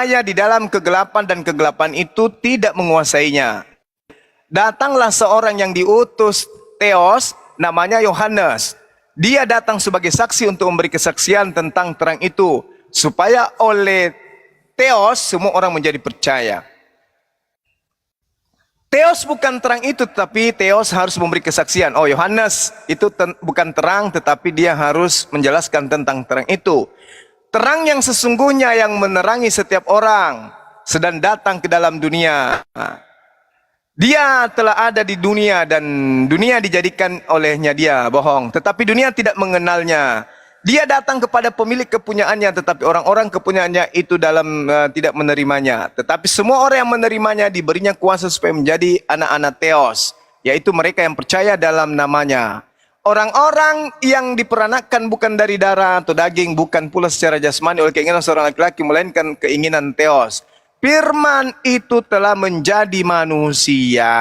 di dalam kegelapan dan kegelapan itu tidak menguasainya. Datanglah seorang yang diutus Theos, namanya Yohanes. Dia datang sebagai saksi untuk memberi kesaksian tentang terang itu, supaya oleh Theos semua orang menjadi percaya. Theos bukan terang itu, tetapi Theos harus memberi kesaksian. Oh, Yohanes itu bukan terang, tetapi dia harus menjelaskan tentang terang itu. Terang yang sesungguhnya yang menerangi setiap orang sedang datang ke dalam dunia. Dia telah ada di dunia dan dunia dijadikan olehnya dia bohong. Tetapi dunia tidak mengenalnya. Dia datang kepada pemilik kepunyaannya, tetapi orang-orang kepunyaannya itu tidak menerimanya. Tetapi semua orang yang menerimanya diberinya kuasa supaya menjadi anak-anak Theos, yaitu mereka yang percaya dalam namanya. Orang-orang yang diperanakan bukan dari darah atau daging, bukan pula secara jasmani oleh keinginan seorang laki-laki, melainkan keinginan Theos. Firman itu telah menjadi manusia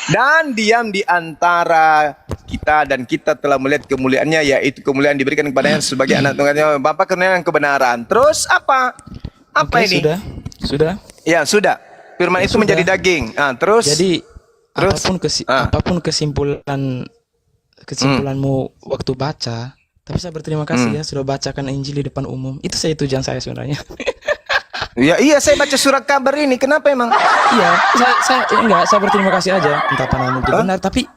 dan diam di antara kita, dan kita telah melihat kemuliaannya, yaitu kemuliaan diberikan kepadanya sebagai anak tunggalnya Bapa karena yang kebenaran. Terus apa? Apa ini? Sudah. Ya, sudah. Firman itu sudah. Menjadi daging. Terus? Jadi apapun kesimpulanmu waktu baca, tapi saya berterima kasih ya sudah bacakan Injil di depan umum. Itu saya tujuan saya sebenarnya. Iya, saya baca surat kabar ini. Kenapa emang? Iya, saya berterima kasih aja. Entah apa itu benar, tapi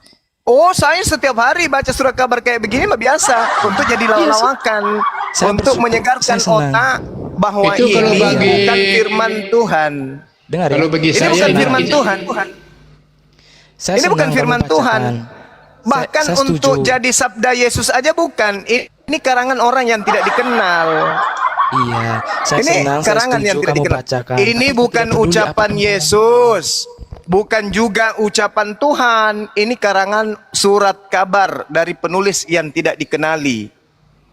saya setiap hari baca surat kabar kayak begini mah biasa untuk jadi lawakan, untuk menyegarkan otak bahwa itu ini bukan firman Tuhan. Dengar ya. Kalau bagi ini saya bukan firman Tuhan. Ini bukan firman Tuhan. Bahkan untuk jadi sabda Yesus aja bukan. Ini karangan orang yang tidak dikenal. Iya, ini karangan yang tidak dikenal. Bacakan, ini bukan ucapan Yesus, bukan juga ucapan Tuhan. Ini karangan surat kabar dari penulis yang tidak dikenali.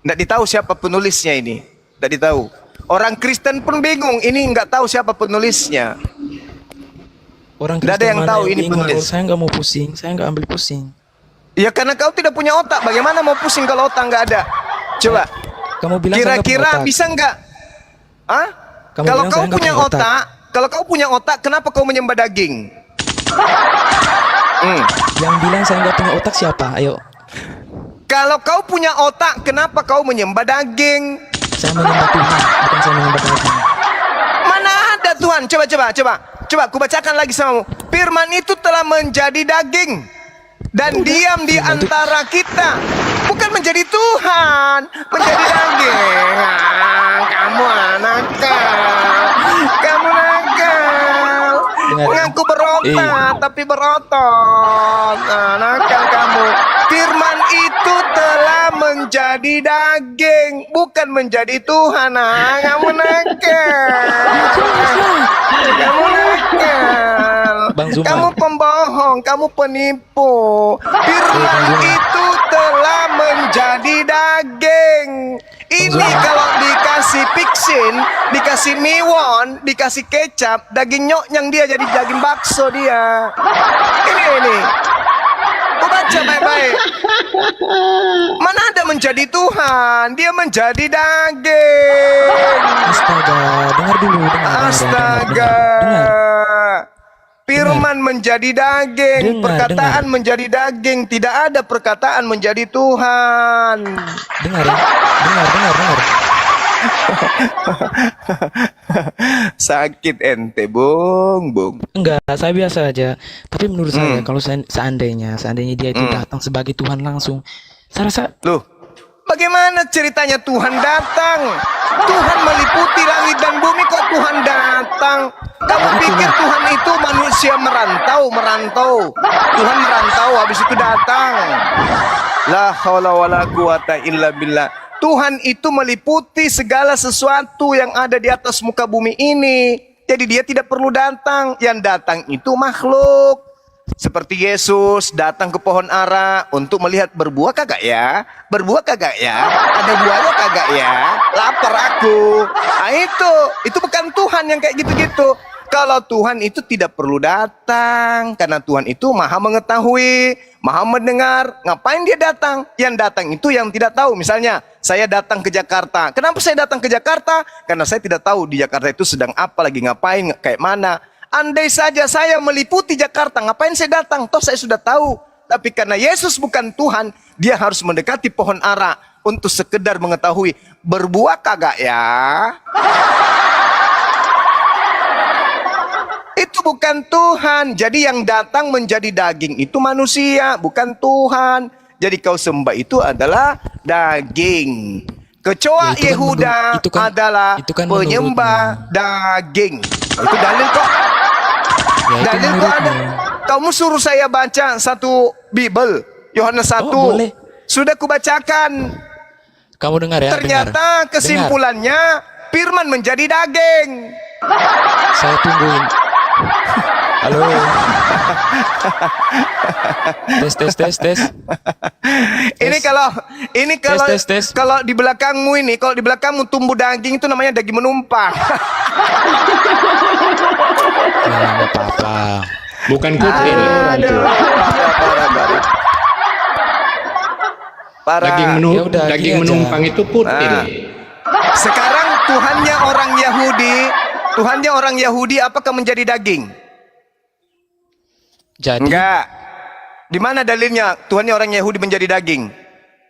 Tidak ditahu siapa penulisnya ini. Tidak ditahu. Orang Kristen pun bingung. Ini nggak tahu siapa penulisnya. Orang Kristen ada yang tahu ini penulis. Saya nggak mau pusing. Saya nggak ambil pusing. Ya karena kau tidak punya otak. Bagaimana mau pusing kalau otak nggak ada? Coba. Kamu bilang kira-kira bisa nggak? Kalau kau punya otak, kalau kau punya otak, kenapa kau menyembah daging? Yang bilang saya nggak punya otak siapa? Ayo. Kalau kau punya otak, kenapa kau menyembah daging? Saya menyembah Tuhan, bukan saya menyembah daging. Mana ada Tuhan? Coba, kubacakan lagi samamu. Firman itu telah menjadi daging dan diam di antara kita. Bukan menjadi Tuhan, menjadi daging. Kamu nakal. Mengaku berotak, tapi berotot. Nakal kamu. Firman itu telah menjadi daging, bukan menjadi Tuhan. Kamu nakal. Kamu nakal. Kamu pembohong, kamu penipu. Firman itu telah menjadi daging. Ini kalau dikasih pixin, dikasih miwon, dikasih kecap, daging nyoknyang dia jadi daging bakso dia. Ini. Kau baca baik-baik. Mana ada menjadi Tuhan, dia menjadi daging. Astaga, dengar dulu. Astaga. Firman menjadi daging, perkataan menjadi daging, tidak ada perkataan menjadi Tuhan. Dengar. Sakit ente, Bung. Enggak, saya biasa aja. Tapi menurut saya, kalau seandainya dia itu datang sebagai Tuhan langsung, saya rasa, loh, bagaimana ceritanya Tuhan datang? Tuhan meliputi langit dan bumi, kok Tuhan datang? Kamu pikir Tuhan itu manusia merantau? Tuhan merantau, habis itu datang. La haula wala quwata illa billah. Tuhan itu meliputi segala sesuatu yang ada di atas muka bumi ini. Jadi dia tidak perlu datang. Yang datang itu makhluk. Seperti Yesus datang ke pohon ara untuk melihat berbuah kagak ya? Berbuah kagak ya? Ada buahnya kagak ya? Lapar aku. Nah itu bukan Tuhan yang kayak gitu-gitu. Kalau Tuhan itu tidak perlu datang, karena Tuhan itu maha mengetahui, maha mendengar. Ngapain dia datang? Yang datang itu yang tidak tahu. Misalnya, saya datang ke Jakarta. Kenapa saya datang ke Jakarta? Karena saya tidak tahu di Jakarta itu sedang apa, lagi ngapain, kayak mana. Andai saja saya meliputi Jakarta, ngapain saya datang? Toh saya sudah tahu. Tapi karena Yesus bukan Tuhan, dia harus mendekati pohon ara untuk sekedar mengetahui, berbuah kagak ya? Itu bukan Tuhan. Jadi yang datang menjadi daging itu manusia, bukan Tuhan. Jadi kau sembah itu adalah daging. Kecoa Ya, Yehuda adalah penyembah daging. Itu dalil kok. Ya, itu Dalil kok ada. menurutmu. Kamu suruh saya baca satu Bible, Yohanes 1. Oh, boleh. Sudah kubacakan. Kamu dengar ya, Ternyata dengar. kesimpulannya firman menjadi daging. Saya tungguin. Halo. Tes. Ini kalau Tes. kalau di belakangmu ini, kalau di belakangmu tumbuh daging itu namanya daging menumpang. Ya, nggak apa-apa. Bukan kutil. Aduh, parah. Daging, Ya udah, daging gini aja. menumpang itu kutil. Nah. Sekarang Tuhannya orang Yahudi apakah menjadi daging? Jadi Enggak. Di mana dalilnya Tuhannya orang Yahudi menjadi daging?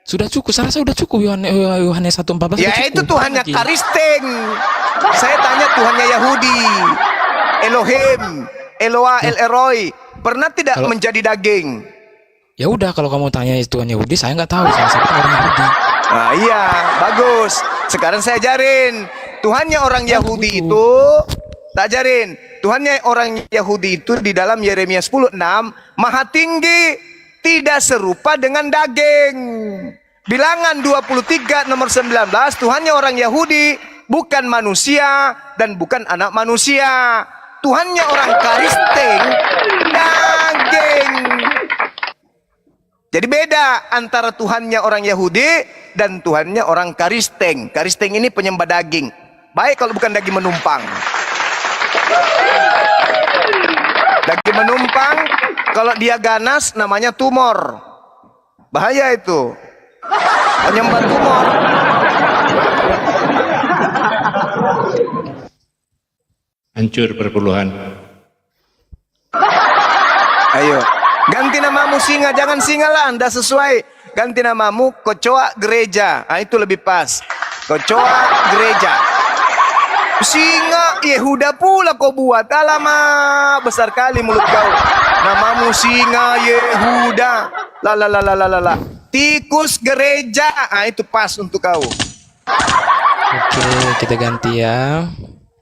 sudah cukup. Saya rasa sudah cukup Yohanes 1:14 Ya sudah cukup. itu Tuhannya Lagi. Karisteng. Saya tanya Tuhannya Yahudi. Elohim, Eloah, El Eroi. Pernah tidak Kalau- menjadi daging? Ya udah, kalau kamu tanya Tuhan Yahudi, saya nggak tahu. Saya orang Yahudi. Nah iya, bagus. Sekarang saya ajarin. Tuhannya orang Yahudi itu, tak ajarin. Tuhannya orang Yahudi itu di dalam Yeremia 10:6, maha tinggi, tidak serupa dengan daging. Bilangan 23 nomor 19, Tuhannya orang Yahudi, bukan manusia dan bukan anak manusia. Tuhannya orang Karisteng, daging. Jadi beda antara Tuhannya orang Yahudi dan Tuhannya orang Karisteng. Karisteng ini penyembah daging. Baik kalau bukan daging menumpang. Daging menumpang, kalau dia ganas namanya tumor. Bahaya itu. Penyembah tumor. Hancur perpuluhan. Ayo, ganti namamu singa, jangan singa lah, Anda sesuai. Ganti namamu Kecoa Gereja. Ah itu lebih pas. Kecoa Gereja. Singa Yehuda pula kau buat. Alamak, besar kali mulut kau. Namamu singa Yehuda. La. Tikus Gereja. Ah itu pas untuk kau. Oke, kita ganti ya.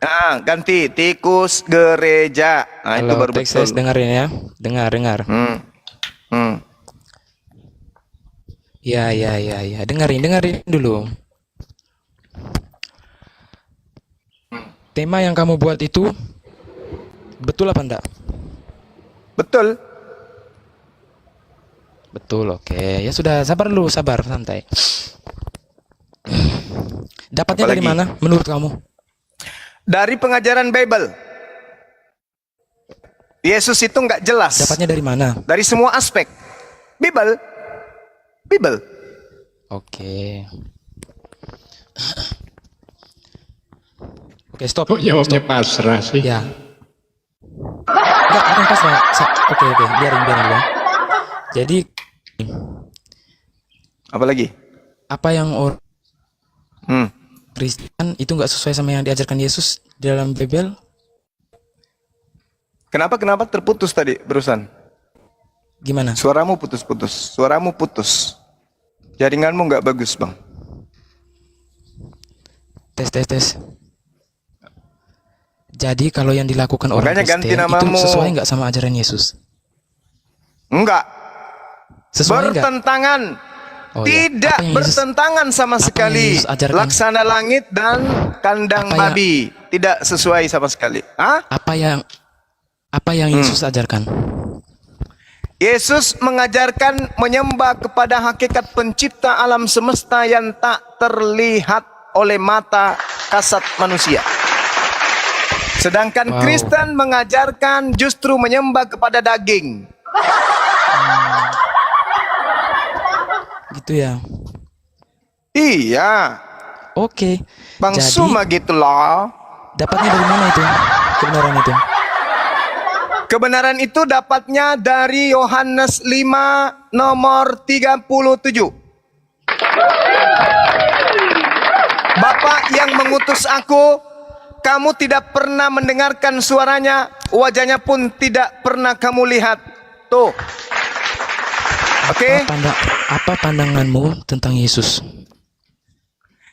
Ah, ganti Tikus Gereja. Ah itu Halo, baru Texas, betul. dengerin ya. Dengar. Hmm. Ya. Dengerin dulu. Tema yang kamu buat itu betul apa enggak? Betul. Betul, oke. Ya sudah, sabar dulu, santai. Dapatnya dari Apalagi? mana menurut kamu? Dari pengajaran Bible. Yesus itu nggak jelas. Dapatnya dari mana? Dari semua aspek. Bible. Oke. Oke, stop. Kok jawabnya pasrah sih? Ya. Enggak, bukan pas lah. Oke, biarin ya. Jadi, Apalagi? apa yang orang Hmm. Kristen itu nggak sesuai sama yang diajarkan Yesus di dalam Bible? Kenapa terputus tadi barusan? Gimana? Suaramu putus. Jaringanmu nggak bagus, Bang. Tes. Jadi kalau yang dilakukan orang Makanya ganti Kristen itu namamu. sesuai nggak sama ajaran Yesus? Enggak. Sesuai nggak? Bertentangan. Oh, ya. Tidak Apa yang Yesus- bertentangan sama apa yang sekali. Yesus ajarkan? Laksana langit dan kandang Apa yang- babi tidak sesuai sama sekali. Hah? Apa yang Yesus ajarkan? Yesus mengajarkan menyembah kepada hakikat pencipta alam semesta yang tak terlihat oleh mata kasat manusia. Sedangkan Wow. Kristen mengajarkan justru menyembah kepada daging. Gitu ya. Iya, Oke. Bang Jadi Suma gitu loh. dapatnya dari mana itu? Kebenaran itu. Kebenaran itu dapatnya dari Yohanes 5 nomor 37. Bapak yang mengutus aku, kamu tidak pernah mendengarkan suaranya, wajahnya pun tidak pernah kamu lihat. Tuh. Oke? Apa pandanganmu tentang Yesus?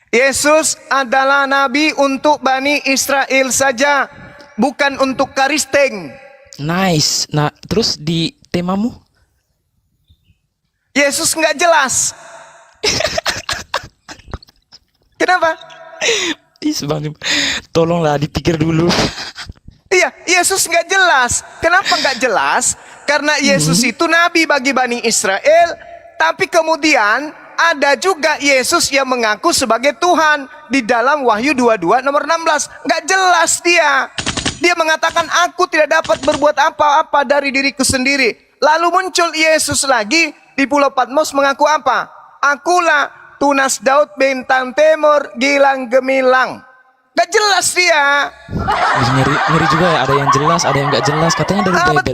Yesus adalah nabi untuk Bani Israel saja, bukan untuk Karisteng. Nice. Nah, terus di temamu? Yesus nggak jelas. Kenapa? Tolonglah dipikir dulu. Iya, Yesus nggak jelas. Kenapa nggak jelas? Karena Yesus itu nabi bagi Bani Israel, tapi kemudian ada juga Yesus yang mengaku sebagai Tuhan di dalam Wahyu 22 nomor 16. Nggak jelas dia. Dia mengatakan, aku tidak dapat berbuat apa-apa dari diriku sendiri. Lalu muncul Yesus lagi di Pulau Patmos mengaku apa? Akulah tunas Daud bintang timur gilang gemilang. Gak jelas dia. Ngeri juga ya, ada yang jelas, ada yang nggak jelas. Katanya dari Bible.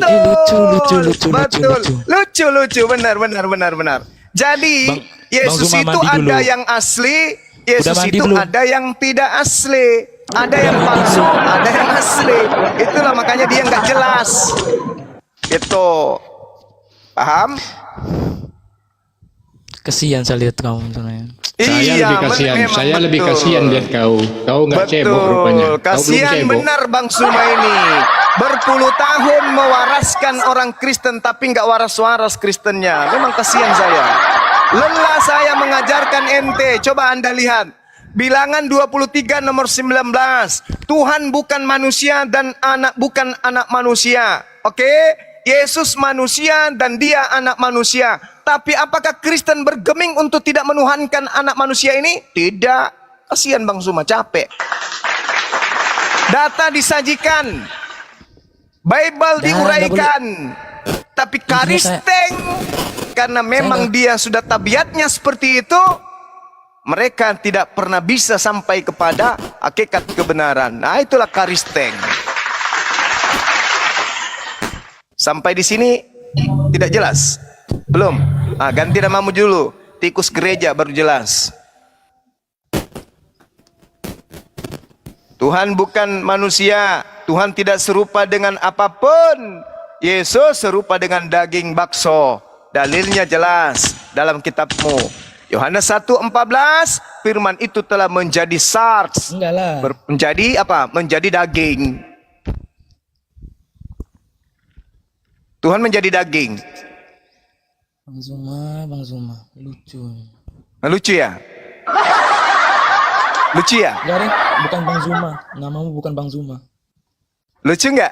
Betul. Lucu. Benar. Jadi Bang Yesus Zuma itu mandi ada dulu. yang asli, Yesus Udah mandi itu belum? ada yang tidak asli, ada yang palsu, ada yang asli. Itulah makanya dia nggak jelas. Itu paham? Kesian saya lihat kamu sebenarnya. Saya lebih kasihan lihat kau. Kau nggak cebok rupanya. Kau belum Kasihan cebok. benar Bang Suma ini. Berpuluh tahun mewaraskan orang Kristen tapi nggak waras-waras Kristennya. Memang kasihan saya. Lelah saya mengajarkan ente. Coba Anda lihat. Bilangan 23 nomor 19. Tuhan bukan manusia dan anak bukan anak manusia. Oke? Yesus manusia dan dia anak manusia. Tapi apakah Kristen bergeming untuk tidak menuhankan anak manusia ini? Tidak. Kasihan Bang Suma, capek. Data disajikan. Bible diuraikan. Tapi Karisteng, karena memang dia sudah tabiatnya seperti itu, mereka tidak pernah bisa sampai kepada hakikat kebenaran. Nah, itulah Karisteng. Sampai di sini tidak jelas? Belum? Ganti namamu dulu. Tikus gereja baru jelas. Tuhan bukan manusia. Tuhan tidak serupa dengan apapun. Yesus serupa dengan daging bakso. Dalilnya jelas dalam kitabmu. Yohanes 1:14, firman itu telah menjadi sarx. Enggak lah. Menjadi apa? Menjadi daging. Tuhan menjadi daging. Bang Zuma, lucu. Lucu ya? Lucu ya? Enggak deh, bukan Bang Zuma. Namamu bukan Bang Zuma. Lucu nggak?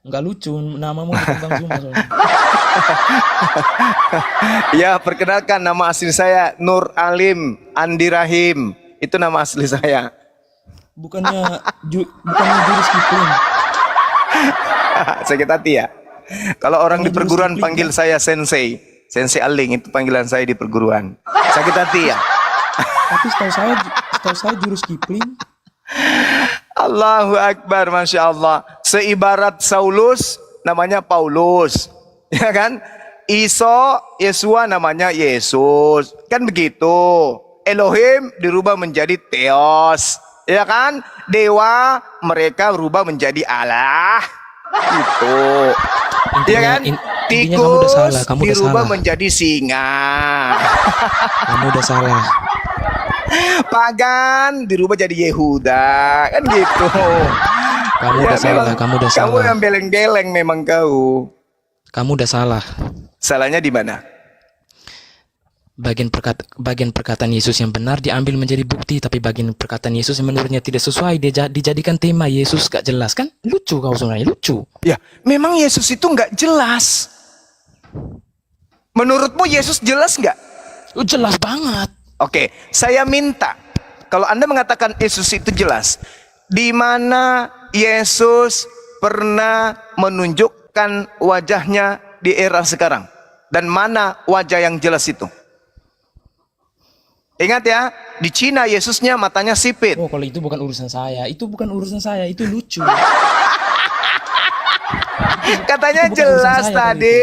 Enggak lucu, namamu bukan Bang Zuma soalnya. Ya, perkenalkan nama asli saya Nur Alim Andi Rahim. Itu nama asli saya. Bukannya jurus Kipling. Sakit hati ya. Kalau orang di Jurus perguruan Kipling, panggil saya Sensei. Sensei Aling itu panggilan saya di perguruan. Sakit hati ya. Tapi setahu saya jurus Kipling. Allahu Akbar, Masya Allah. Seibarat Saulus namanya Paulus, ya kan? Iso, Yesua namanya Yesus, kan begitu. Elohim dirubah menjadi Theos, ya kan? Dewa mereka berubah menjadi Allah, gitu. Ya kan? Intinya kamu udah salah, Tikus kamu udah dirubah salah. menjadi singa. Kamu udah salah. Pagan dirubah jadi Yehuda, kan gitu. Kamu udah salah, kamu udah Kamu salah. yang beleng-beleng memang kau. Kamu udah salah. Salahnya di mana? Bagian perkataan Yesus yang benar diambil menjadi bukti, tapi bagian perkataan Yesus yang menurutnya tidak sesuai dijadikan tema. Yesus gak jelas kan? Lucu kau sebenarnya, lucu. Ya, memang Yesus itu nggak jelas. Menurutmu Yesus jelas nggak? Jelas banget. Oke, saya minta kalau Anda mengatakan Yesus itu jelas, di mana Yesus pernah menunjukkan wajahnya di era sekarang? Dan mana wajah yang jelas itu? Ingat ya, di Cina Yesusnya matanya sipit. Oh, kalau itu bukan urusan saya. Itu bukan urusan saya. Itu lucu. Katanya Itu bukan jelas urusan saya, tadi.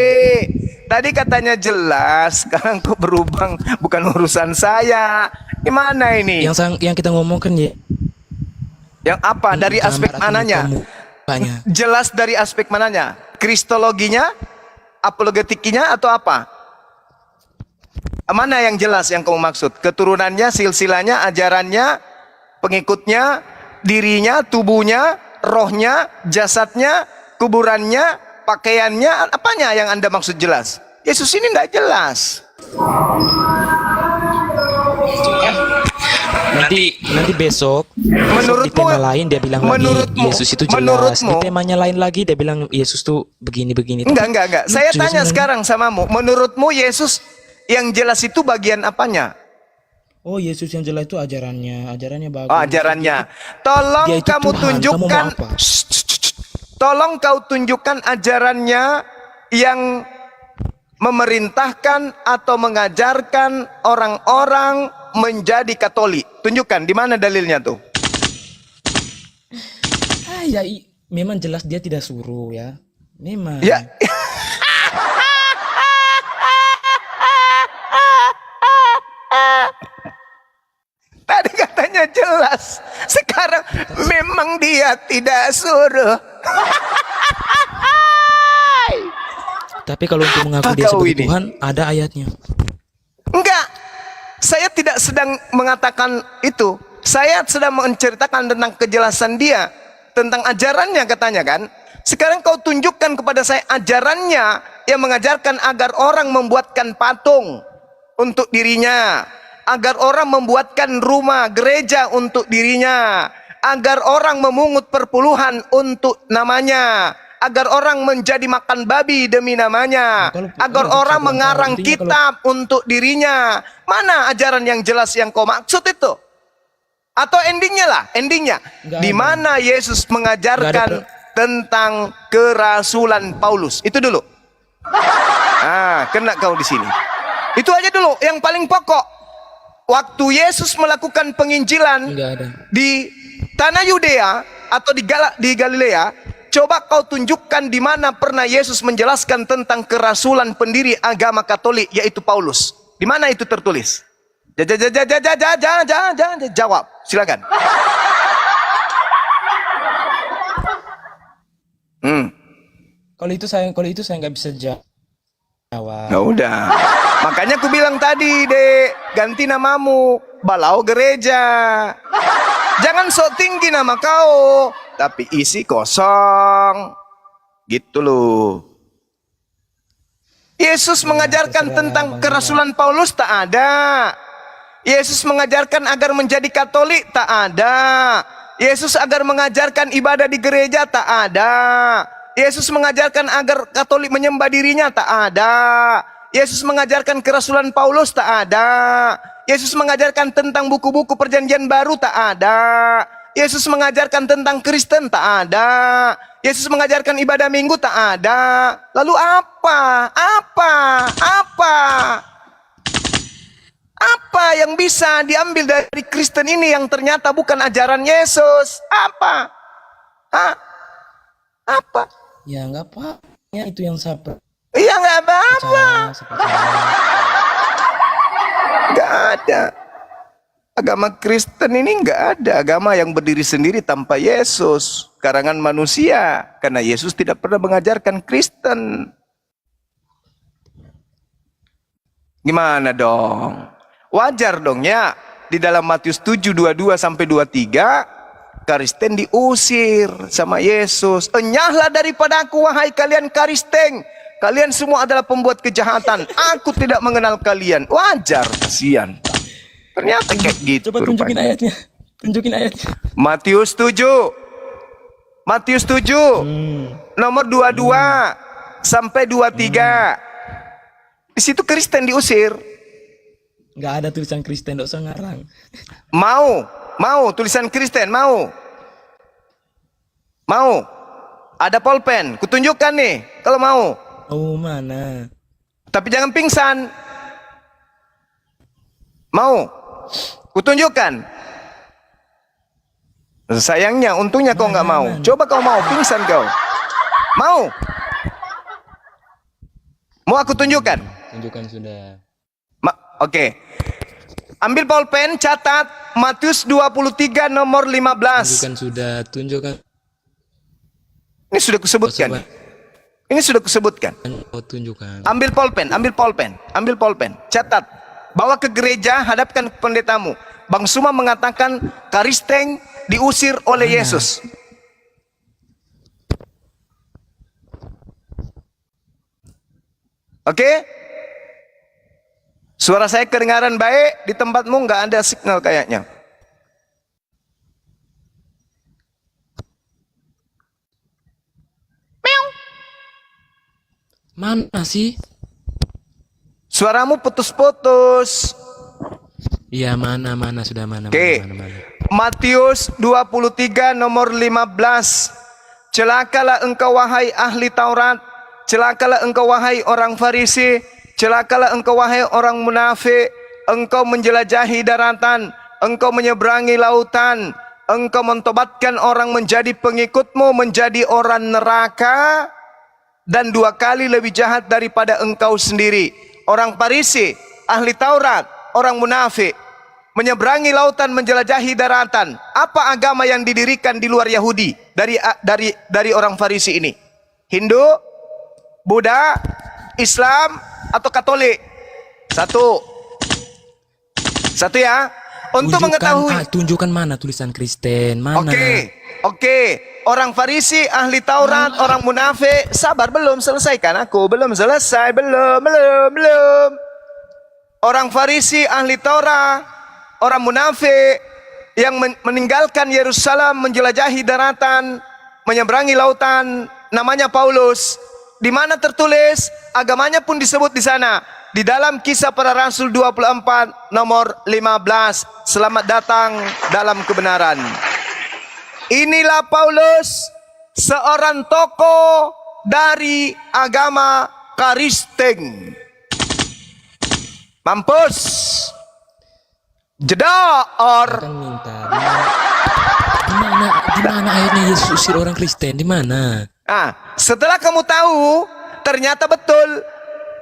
Tadi katanya jelas, sekarang kok berubah bukan urusan saya. Gimana ini? Yang kita ngomongkan ya. Yang apa? Dari aspek gambar atau mananya? mukanya. Jelas dari aspek mananya? Kristologinya, apologetikinya, atau apa? Mana yang jelas yang kamu maksud? Keturunannya, silsilahnya, ajarannya, pengikutnya, dirinya, tubuhnya, rohnya, jasadnya, kuburannya, pakaiannya, apanya yang Anda maksud jelas? Yesus ini tidak jelas. Nanti besok di Menurutmu, tema lain dia bilang lagi Yesus itu jelas. Di menurutmu, temanya lain lagi dia bilang Yesus tuh begini-begini. enggak. Saya Lucu tanya sebenarnya. sekarang samamu, menurutmu Yesus yang jelas itu bagian apanya? Oh, Yesus yang jelas itu ajarannya bagus. Oh, ajarannya. Tolong Dia itu kamu Tuhan, tunjukkan. kamu mau apa? Tolong kau tunjukkan ajarannya yang memerintahkan atau mengajarkan orang-orang menjadi Katolik. Tunjukkan di mana dalilnya tuh? Memang jelas dia tidak suruh ya. Memang. Ya. Tadi katanya jelas. Sekarang memang dia tidak suruh. Tapi kalau untuk mengaku Apa dia kau sebagai ini? Tuhan, ada ayatnya. Enggak. Saya tidak sedang mengatakan itu. Saya sedang menceritakan tentang kejelasan dia, tentang ajarannya katanya kan. Sekarang kau tunjukkan kepada saya ajarannya yang mengajarkan agar orang membuatkan patung untuk dirinya, agar orang membuatkan rumah gereja untuk dirinya, agar orang memungut perpuluhan untuk namanya, agar orang menjadi makan babi demi namanya, agar orang mengarang kitab untuk dirinya. Mana ajaran yang jelas yang kau maksud itu? Atau endingnya lah, endingnya di mana Yesus mengajarkan tentang kerasulan Paulus? Itu dulu. Kena kau di sini. Itu aja dulu yang paling pokok. Waktu Yesus melakukan penginjilan di tanah Yudea atau di Galilea, coba kau tunjukkan di mana pernah Yesus menjelaskan tentang kerasulan pendiri agama Katolik, yaitu Paulus. Di mana itu tertulis? Jawab, silakan. Kalau itu saya nggak bisa jawab. Nah, udah. Makanya aku bilang tadi, Dek, ganti namamu, Balau Gereja. Jangan sok tinggi nama kau, tapi isi kosong. Gitu loh. Yesus mengajarkan tentang kerasulan Paulus, tak ada. Yesus mengajarkan agar menjadi Katolik, tak ada. Yesus agar mengajarkan ibadah di gereja, tak ada. Yesus mengajarkan agar Katolik menyembah dirinya, tak ada. Yesus mengajarkan kerasulan Paulus, tak ada. Yesus mengajarkan tentang buku-buku perjanjian baru, tak ada. Yesus mengajarkan tentang Kristen, tak ada. Yesus mengajarkan ibadah minggu, tak ada. Lalu apa? Apa yang bisa diambil dari Kristen ini yang ternyata bukan ajaran Yesus? Apa? Apa? Ya nggak apa. Ya itu yang saya Iya, nggak apa-apa. Nggak ada. Agama Kristen ini nggak ada. Agama yang berdiri sendiri tanpa Yesus. Karangan manusia. Karena Yesus tidak pernah mengajarkan Kristen. Gimana dong? Wajar dong ya. Di dalam Matius 7:22 sampai 23, Kristen diusir sama Yesus. Enyahlah daripada aku, wahai kalian Kristen. Kalian semua adalah pembuat kejahatan. Aku tidak mengenal kalian. Wajar, kasihan. Ternyata kayak gitu. Coba tunjukin ayatnya. Tunjukin ayatnya. Matius 7. Nomor 22 sampai 23. Di situ Kristen diusir. Nggak ada tulisan Kristen, nggak usah ngarang. Mau tulisan Kristen, mau. Mau? Ada pulpen, kutunjukkan nih kalau mau. Oh, mana? Tapi jangan pingsan. Mau? Kutunjukkan. Sayangnya, untungnya kau nggak mau. Coba kau mau, pingsan kau. Mau? Mau aku tunjukkan? Tunjukkan sudah. Oke. Ambil pulpen, catat Matius 23 nomor 15. Tunjukkan sudah, tunjukkan. Ini sudah kusebutkan. Ini sudah kusebutkan. Oh, tunjukkan. Ambil pulpen, ambil pulpen, ambil pulpen. Catat. Bawa ke gereja, hadapkan ke pendetamu. Bang Suma mengatakan Karisteng diusir oleh Yesus. Oke? Suara saya kedengaran baik, di tempatmu nggak ada signal kayaknya. Mana sih? Suaramu putus-putus. Iya, mana sudah mana. Oke. Mana. Matius 23 nomor 15. Celakalah engkau wahai ahli Taurat, celakalah engkau wahai orang Farisi, celakalah engkau wahai orang munafik, engkau menjelajahi daratan, engkau menyeberangi lautan, engkau mentobatkan orang menjadi pengikutmu menjadi orang neraka, dan 2 kali lebih jahat daripada engkau sendiri. Orang Farisi, ahli Taurat, orang munafik, menyeberangi lautan, menjelajahi daratan. Apa agama yang didirikan di luar Yahudi dari orang Farisi ini? Hindu, Buddha, Islam, atau Katolik? Satu ya. Untuk mengetahui. Tunjukkan mana tulisan Kristen, mana? Oke. Orang Farisi, ahli Taurat, orang munafik. Sabar, belum selesaikan aku. Belum selesai, belum. Orang Farisi, ahli Taurat, orang munafik yang meninggalkan Yerusalem, menjelajahi daratan, menyeberangi lautan, namanya Paulus. Di mana tertulis, agamanya pun disebut di sana. Di dalam Kisah Para Rasul 24 nomor 15. Selamat datang dalam kebenaran. Inilah Paulus, seorang tokoh dari agama Karisteng. Mampus. Jedor. Kan minta. Di mana akhirnya Yesus usir orang Kristen? Di mana? Setelah kamu tahu, ternyata betul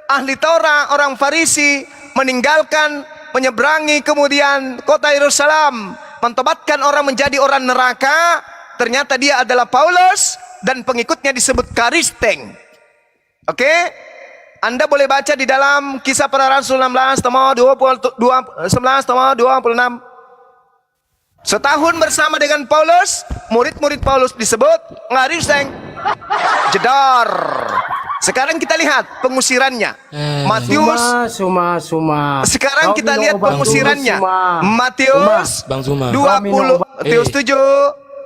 ahli Taurat, orang Farisi meninggalkan, menyeberangi kemudian kota Yerusalem, mentobatkan orang menjadi orang neraka. Ternyata dia adalah Paulus dan pengikutnya disebut Karisteng. Oke? Anda boleh baca di dalam Kisah Para Rasul 16 nomor 26. Setahun bersama dengan Paulus, murid-murid Paulus disebut Karisteng. Jedar. Sekarang kita lihat pengusirannya. Matius. Suma. Sekarang kita lihat pengusirannya. Matius Bang Zuma. 20, Matius 7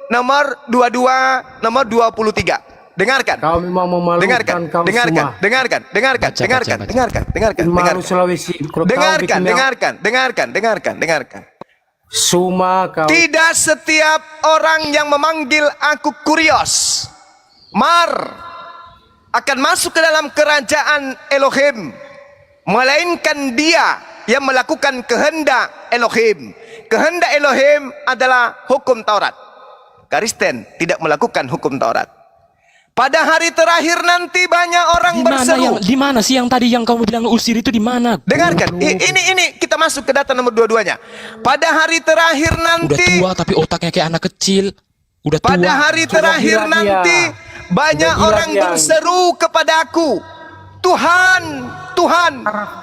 nomor 22 nomor 23. Dengarkan. Kau memang memalukan kaum Suma. Dengarkan. Dengarkan. Suma kau. Tidak setiap orang yang memanggil aku Kurios, Mar, akan masuk ke dalam kerajaan Elohim, melainkan dia yang melakukan kehendak Elohim. Kehendak Elohim adalah hukum Taurat. Kristen tidak melakukan hukum Taurat. Pada hari terakhir nanti banyak orang berseru. Di mana sih yang tadi yang kamu bilang usir itu di mana? Dengarkan. Ini kita masuk ke data nomor 22-nya. Pada hari terakhir nanti. Udah tua tapi otaknya kayak anak kecil. Udah tua. Pada hari terakhir nanti banyak orang berseru kepadaku, Tuhan,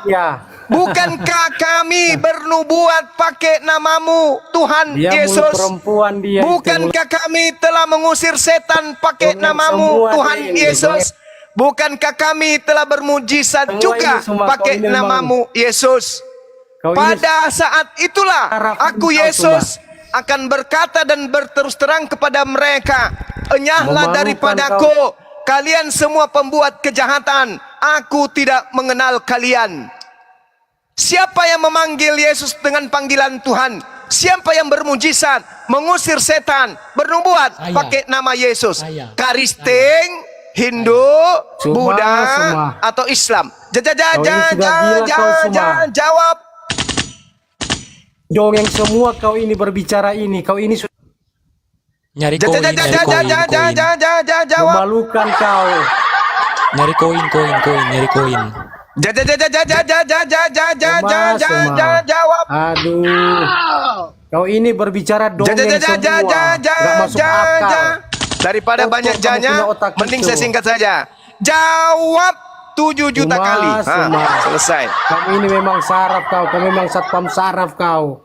Ya. bukankah kami bernubuat pakai namamu, Tuhan Dia Yesus? mulut perempuan dia. Bukankah kami telah mengusir setan pakai namamu, Tuhan Yesus? Bukankah kami telah bermujizat juga pakai namamu, Yesus? Pada saat itulah aku, Yesus, akan berkata dan berterus terang kepada mereka, enyahlah daripadaku, kalian semua pembuat kejahatan, aku tidak mengenal kalian. Siapa yang memanggil Yesus dengan panggilan Tuhan? siapa yang bermujizat, mengusir setan, bernubuat Saya. pakai nama Yesus? Saya. Kristen, Hindu, Semua, Buddha, semua. atau Islam? Kau ini sudah gila kau semua. Jawab. Dongeng semua kau ini berbicara ini. Kau ini sudah Nyari koin, nyari koin, koin. Jawab. memalukan kau. Nyari koin, nyari koin. Jawab. Aduh. Kau ini berbicara dongeng semua. Gak masuk akal. Daripada Kotor banyak kamu janya, punya otak mending itu. saya singkat saja. Jawab 7 juta Suma, kali. Suma. Selesai. Kamu ini memang saraf kau. Kau memang satpam saraf kau.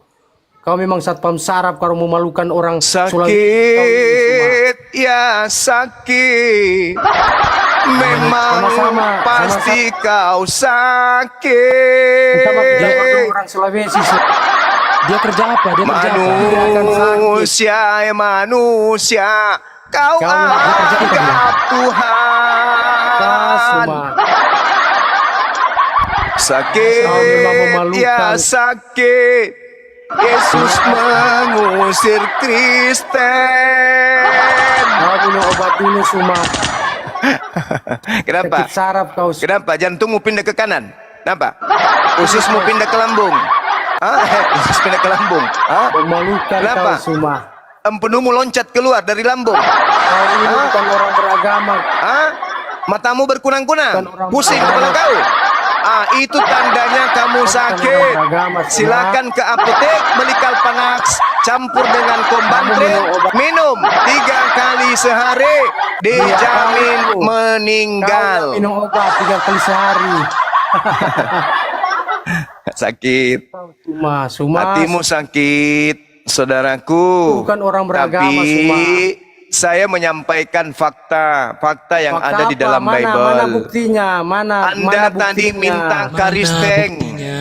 Kau memang satpam saraf. Kau memalukan orang Sulawesi. Kau ini, Sakit, ya sakit. Memang Sama-sama, pasti kau Suma. sakit. Sama kerja orang Sulawesi. Dia kerja apa? Dia kerja apa? Manusia, manusia, kau Kau ini anggap Tuhan. Suma. Sakit, Kau memang memalukan. ya sakit. Yesus mengusir Kristen. Kau minum obat dulu Suma. Kenapa? Sakit saraf kau. Kenapa? Jantungmu pindah ke kanan? Kenapa? Ususmu pindah ke lambung? Hah? Usus pindah ke lambung? Hah? Memalukan Kenapa? kau Suma. Empenumu loncat keluar dari lambung? Kau ini bukan orang beragama. Hah? Matamu berkunang-kunang? Bukan orang Pusing beragama. kepala kau? Itu tandanya kamu Bukan sakit. orang beragama, Suma. Silakan ke apotek beli Kalpanax, campur dengan Kombantre, Kamu minum obat. minum 3 kali sehari, dijamin Kau meninggal. yang minum obat 3 kali sehari. Sakit. Suma. Hatimu sakit, saudaraku. Bukan orang beragama, Tapi Suma. saya menyampaikan fakta yang Fakta ada di apa? dalam Bible. Mana buktinya? Mana Anda buktinya? tadi minta Mana karisteng. buktinya?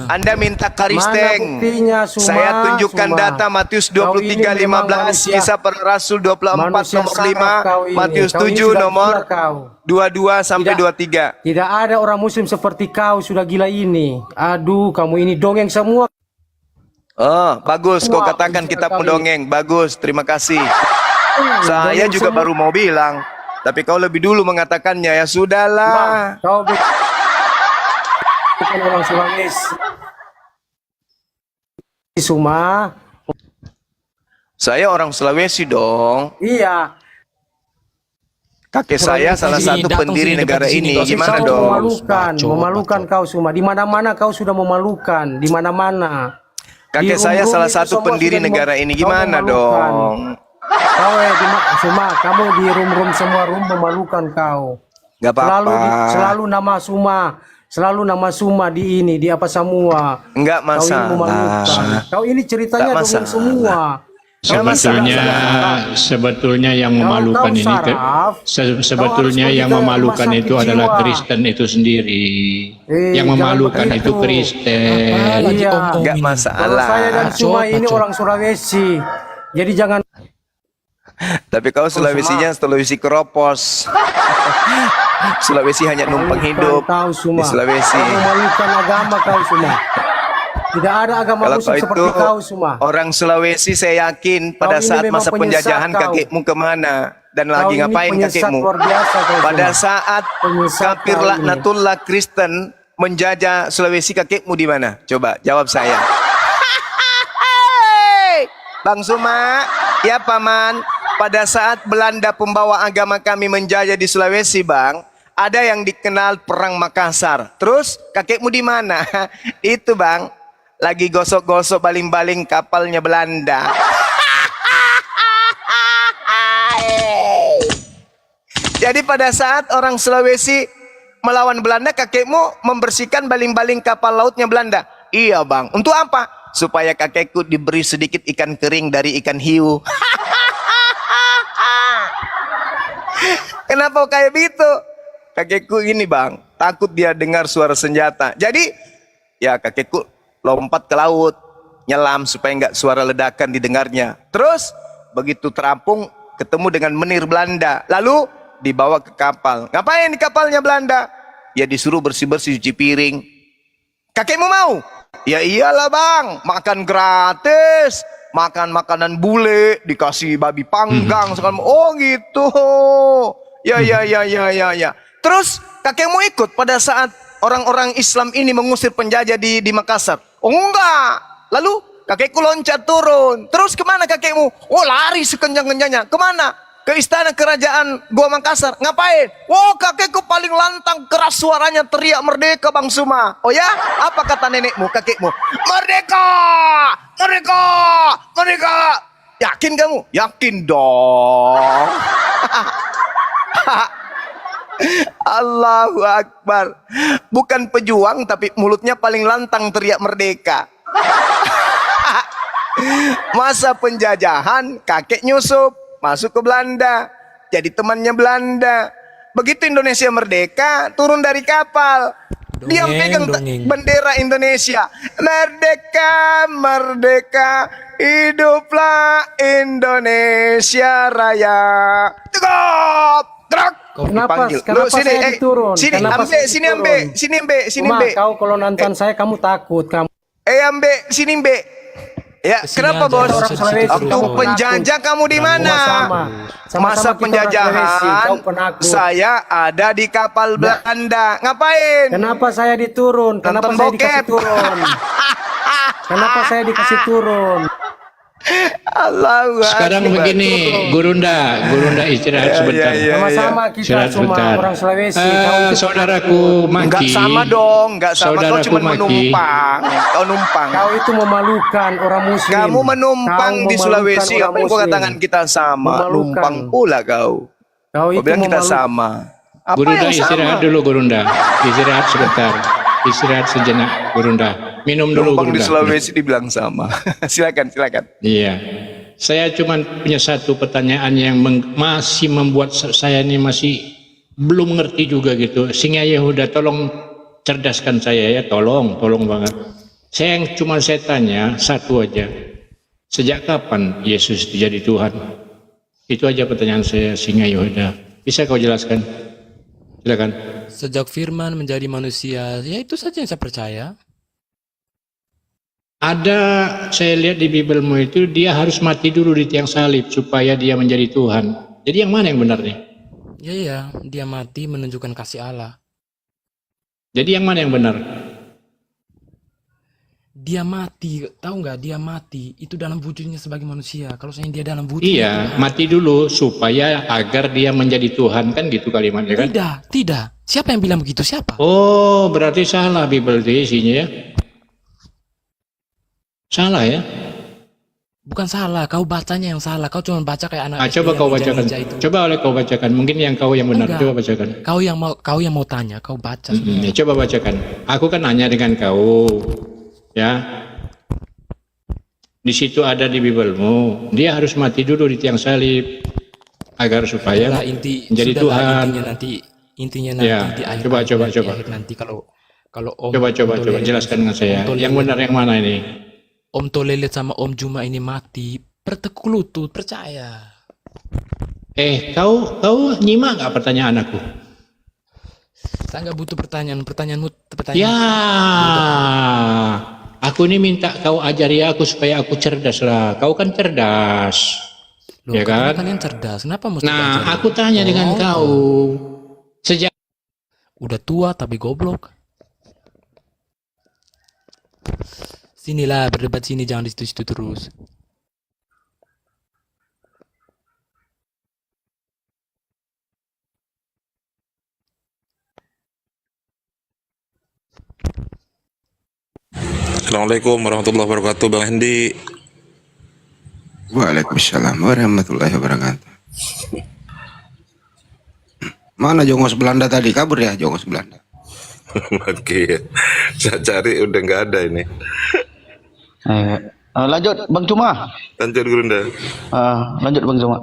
Anda minta Mana karisteng. buktinya, Suma? Saya tunjukkan Suma. data Matius Kau ini 23:15, memang manusia. Kisah Para Rasul 24 Manusia nomor saraf 5, kau ini. Matius Kau ini 7 sudah nomor gila kau. 22 sampai Tidak. 23. Tidak ada orang muslim seperti kau sudah gila ini. Aduh, kamu ini dongeng semua. Oh, bagus kau Wah, katakan bisa kitab kali. mendongeng. Bagus, terima kasih. Saya Dongeng juga semua. baru mau bilang, tapi kau lebih dulu mengatakannya. Ya sudahlah. Kau bukan orang Sulawesi. Suma. Saya orang Sulawesi dong. Iya. Kakek saya salah Sini, satu datang pendiri sini, negara dekat sini, ini. kau Gimana Kau dong? memalukan, Bacot, memalukan bacot. kau Suma. Di mana-mana kau sudah memalukan, di mana-mana. Kakek Di saya rumah salah itu satu semua pendiri sudah negara ini. kau Gimana memalukan. dong? Kau Suma, kamu di room semua memalukan kau. Gak apa-apa. Selalu nama Suma, selalu nama Suma di ini, di apa semua. Enggak Kau ini memalukan. masalah. Kau ini ceritanya Nggak dongeng masalah. semua. Sebetulnya yang memalukan Kau ini saraf, sebetulnya kau harus yang pergi ke memalukan rumah itu sakit adalah jiwa. Kristen itu sendiri. Yang jangan memalukan begitu. itu Kristen. Lagi Iya. om-om Enggak ini. Kalau saya dan masalah. Suma ini Bacot. orang Sulawesi. Jadi jangan Tapi kau Sulawesinya Sulawesi keropos. Sulawesi hanya numpang hidup Kau Suma. di Sulawesi. Kau memalukan agama kau Suma. Tidak ada agama Kalau muslim kau seperti itu kau Suma. orang Sulawesi, saya yakin pada ini saat memang masa penyesat penjajahan kau. kakekmu kemana dan Kau lagi ini ngapain penyesat kakekmu? luar biasa kau Pada Suma. saat Penyesat kafir kau ini. laknatullah Kristen menjajah Sulawesi, kakekmu di mana? Coba jawab saya. Bang Suma, ya paman. Pada saat Belanda pembawa agama kami menjajah di Sulawesi, Bang, ada yang dikenal Perang Makassar. Terus kakekmu di mana? Itu, Bang, lagi gosok-gosok baling-baling kapalnya Belanda. Jadi pada saat orang Sulawesi melawan Belanda, kakekmu membersihkan baling-baling kapal lautnya Belanda. Iya, Bang. Untuk apa? Supaya kakekku diberi sedikit ikan kering dari ikan hiu. Kenapa kayak gitu? Kakekku ini, Bang, takut dia dengar suara senjata. Jadi, ya kakekku lompat ke laut, nyelam supaya nggak suara ledakan didengarnya. Terus, begitu terampung, ketemu dengan menir Belanda. Lalu, dibawa ke kapal. Ngapain di kapalnya Belanda? Ya disuruh bersih-bersih, cuci piring. Kakekmu mau? Ya iyalah bang, makan gratis, makan makanan bule, dikasih babi panggang, segala macam. Oh gitu. Ya. Terus kakekmu ikut pada saat orang-orang Islam ini mengusir penjajah di Makassar? Oh enggak. Lalu kakekku loncat turun. Terus kemana kakekmu? Oh lari sekencang-kencangnya. Kemana? Ke istana kerajaan Gua Makassar. Ngapain? Oh kakekku paling lantang, keras suaranya teriak merdeka Bang Suma. Oh ya? Apa kata nenekmu, kakekmu? Merdeka! Merdeka! Merdeka! Yakin kamu? Yakin dong. Allahu Akbar. Bukan pejuang tapi mulutnya paling lantang teriak merdeka. Masa penjajahan kakek nyusup masuk ke Belanda, jadi temannya Belanda. Begitu Indonesia merdeka, turun dari kapal, dia pegang bendera Indonesia. Merdeka, merdeka, hiduplah Indonesia Raya. Tegap, terak. Kenapa Lu, sini, saya diturun? Sini, Kenapa ambe, sini ambe, sini ambe, sini Cuma ambe. kau kalau nonton saya kamu takut kamu. Ambe, sini ambe. Ya, Kesini kenapa aja, bos? orang Sulawesi, Waktu kamu penjajah kamu di mana? Masa penjajahan saya ada di kapal Belanda. Ngapain? Kenapa saya diturun? Kenapa Nonton saya bokep. dikasih turun? Kenapa saya dikasih turun? Allahu Sekarang Akbar. begini, Gurunda istirahat sebentar. Sama-sama kita Istirahat cuma sebentar. orang Sulawesi. Kau Saudaraku Enggak Maki. sama dong, enggak sama. Kau Saudaraku cuma Maki. menumpang. Kau numpang. Kau itu memalukan orang muslim. Kamu menumpang Kau di memalukan Sulawesi. orang Apa yang kau muslim. katakan kita sama? Memalukan. Numpang pula kau. Kau Kau itu bilang kita memalukan. sama. Apa Gurunda yang sama? istirahat dulu Gurunda. Istirahat sebentar. Istirahat sejenak Gurunda. Minum dulu Numpang di Gurunda. Sulawesi dibilang sama. Silakan. Iya. Saya cuma punya satu pertanyaan yang masih membuat saya ini masih belum ngerti juga gitu. Singa Yehuda, tolong cerdaskan saya ya, tolong banget. Saya tanya satu aja. Sejak kapan Yesus itu jadi Tuhan? Itu aja pertanyaan saya, Singa Yehuda. Bisa kau jelaskan? Silakan. Sejak firman menjadi manusia, ya itu saja yang saya percaya. Ada, saya lihat di Bibelmu itu dia harus mati dulu di tiang salib supaya dia menjadi Tuhan. Jadi yang mana yang benar nih? Ya, dia mati menunjukkan kasih Allah. Jadi yang mana yang benar? Dia mati, tahu nggak? Dia mati itu dalam wujudnya sebagai manusia. Kalau saya dia dalam wujud, Iya, mati dulu supaya agar dia menjadi Tuhan, kan gitu kalimatnya kan? tidak. Siapa yang bilang begitu? Siapa? Oh, berarti salah Bibel itu isinya ya? Salah ya? Bukan salah, kau bacanya yang salah. Kau cuma baca kayak anak. Coba SD kau yang bacakan. ninja itu. Coba kau bacakan. Mungkin yang kau yang benar. Enggak. Coba bacakan. Kau yang mau tanya, kau baca. Ya, coba bacakan. Aku kan nanya dengan kau, ya. Di situ ada di Bibelmu. Dia harus mati dulu di tiang salib agar supaya Sudahlah, menjadi sudahlah, Tuhan. intinya nanti Ya, di akhir. coba. Di akhir nanti kalau Om Coba Tolelit- jelaskan dengan saya. Om Yang Tolelit- benar yang mana ini? Om Tolelit sama Om Juma ini mati, bertekuk lutut, percaya. Kau nyimak nggak pertanyaan aku? Saya nggak butuh pertanyaanmu Ya, aku ini minta kau ajari aku supaya aku cerdas lah. Kau kan cerdas, Loh, ya kan? kalian cerdas, kenapa mesti Nah, belajar? aku tanya dengan kau. Sejak Udah tua tapi goblok. Sinilah berdebat sini, jangan di situ-situ terus. Assalamualaikum warahmatullahi wabarakatuh, Bang Hendi. Waalaikumsalam warahmatullahi wabarakatuh. Mana Jongos Belanda tadi? Kabur ya Jongos Belanda. Oke, saya cari udah nggak ada ini. Lanjut Bang Cuma. Lanjut Gurunda. Lanjut Bang Cuma.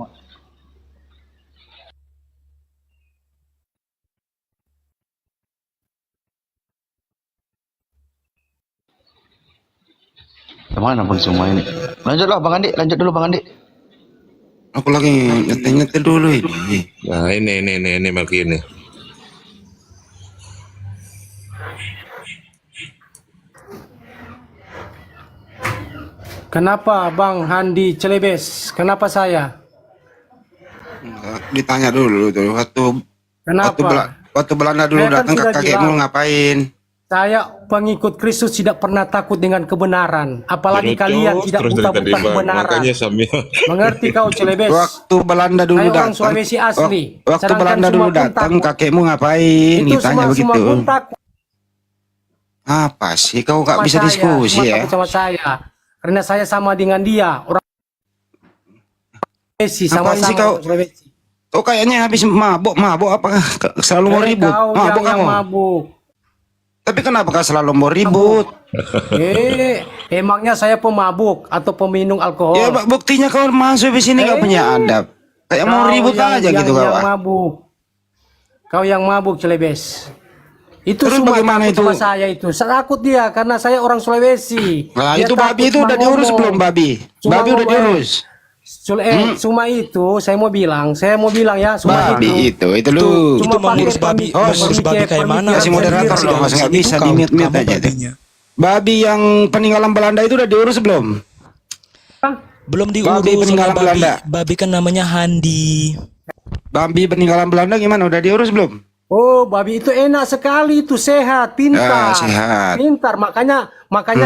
Kemana Bang Cuma ini? Lanjutlah Bang Andi, lanjut dulu Bang Andi. Aku lagi nyetel dulu ini. Nah ini Melki ini. Kenapa Bang Handi Celebes? Kenapa saya? Ditanya dulu tuh Kenapa? waktu Belanda dulu Saya kan datang sudah kakekmu bilang. ngapain? Saya pengikut Kristus tidak pernah takut dengan kebenaran. Apalagi kalian tidak terus dari tadi buta-buta bang, kebenaran. makanya sambil Mengerti kau Celebes? Waktu Belanda dulu Saya orang datang. Sulawesi asli. Waktu Sedangkan Belanda semua dulu pun datang, takut. kakekmu ngapain? Itu Ditanya semua begitu. pun takut Apa sih kau gak sama bisa saya, diskusi semua ya? takut sama saya. Karena saya sama dengan dia, orang Sulawesi, Ngapain sih sama-sama kau? orang Sulawesi. Kau kayaknya habis mabuk apa? Selalu mau ribut. Kau Mabuk yang kamu. mabuk. Tapi kenapa kau selalu mau ribut? Emangnya saya pemabuk atau peminum alkohol? Ya buktinya kau masuk di sini gak punya adab. Kayak mau Kau ribut aja gitu kau. yang mabuk. Kau yang mabuk Celebes. Itu Terus semua bagaimana takut itu? sama saya itu. Saya takut dia karena saya orang Sulawesi. Nah Dia itu babi takut itu cuma udah diurus ngomong. belum babi? Cuma Babi udah ngomong. diurus. Cuma itu saya mau bilang ya, cuma Babi itu lu. Itu mengurus babi, mengurus babi kayak mana? Kasih moderator dong, masa nggak bisa di mute aja tuh. Babi yang peninggalan Belanda itu udah diurus belum? Belum Babi diurus peninggalan sama Belanda. babi kan namanya Handi. Babi peninggalan Belanda gimana? Udah diurus belum? Oh, babi itu enak sekali, itu sehat, pintar. Sehat. Pintar, makanya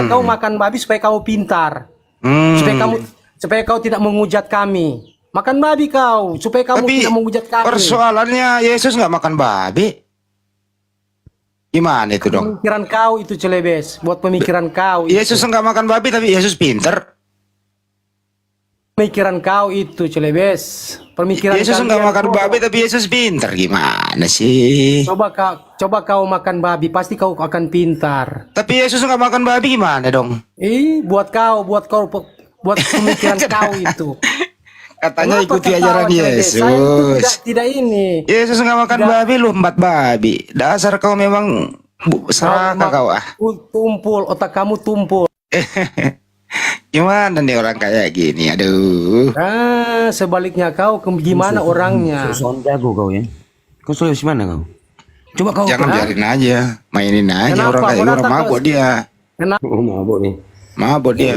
kau makan babi supaya kamu pintar. Hmm. Supaya kau tidak menghujat kami. Makan babi kau, supaya kamu Tapi tidak menghujat kami. persoalannya Yesus nggak makan babi. Gimana itu dong? Pemikiran kau itu Celebes, buat pemikiran kau. Yesus nggak makan babi tapi Yesus pinter. Pemikiran kau itu Celebes. Pemikiran Yesus nggak kalian makan bodoh. babi tapi Yesus pinter. Gimana sih? Coba kau makan babi, pasti kau akan pintar. Tapi Yesus nggak makan babi gimana dong? Buat pemikiran kau itu. Katanya Kenapa ikuti kau ajaran tahu, Celebes? Saya itu Yesus. tidak ini. Yesus nggak makan babi, lu empat babi. Dasar kau memang serakah kau ah. Tumpul, otak kamu tumpul. Gimana nih orang kayak gini? Aduh. Sebaliknya kau gimana orangnya? Soal jago kau ya. Kau Sulawesi mana kau? Coba kau Jangan biarin aja, mainin aja Kenapa? orang kayak Kau orang datang mabuk dia. Kenapa Oh, mabuk nih. Mabuk dia.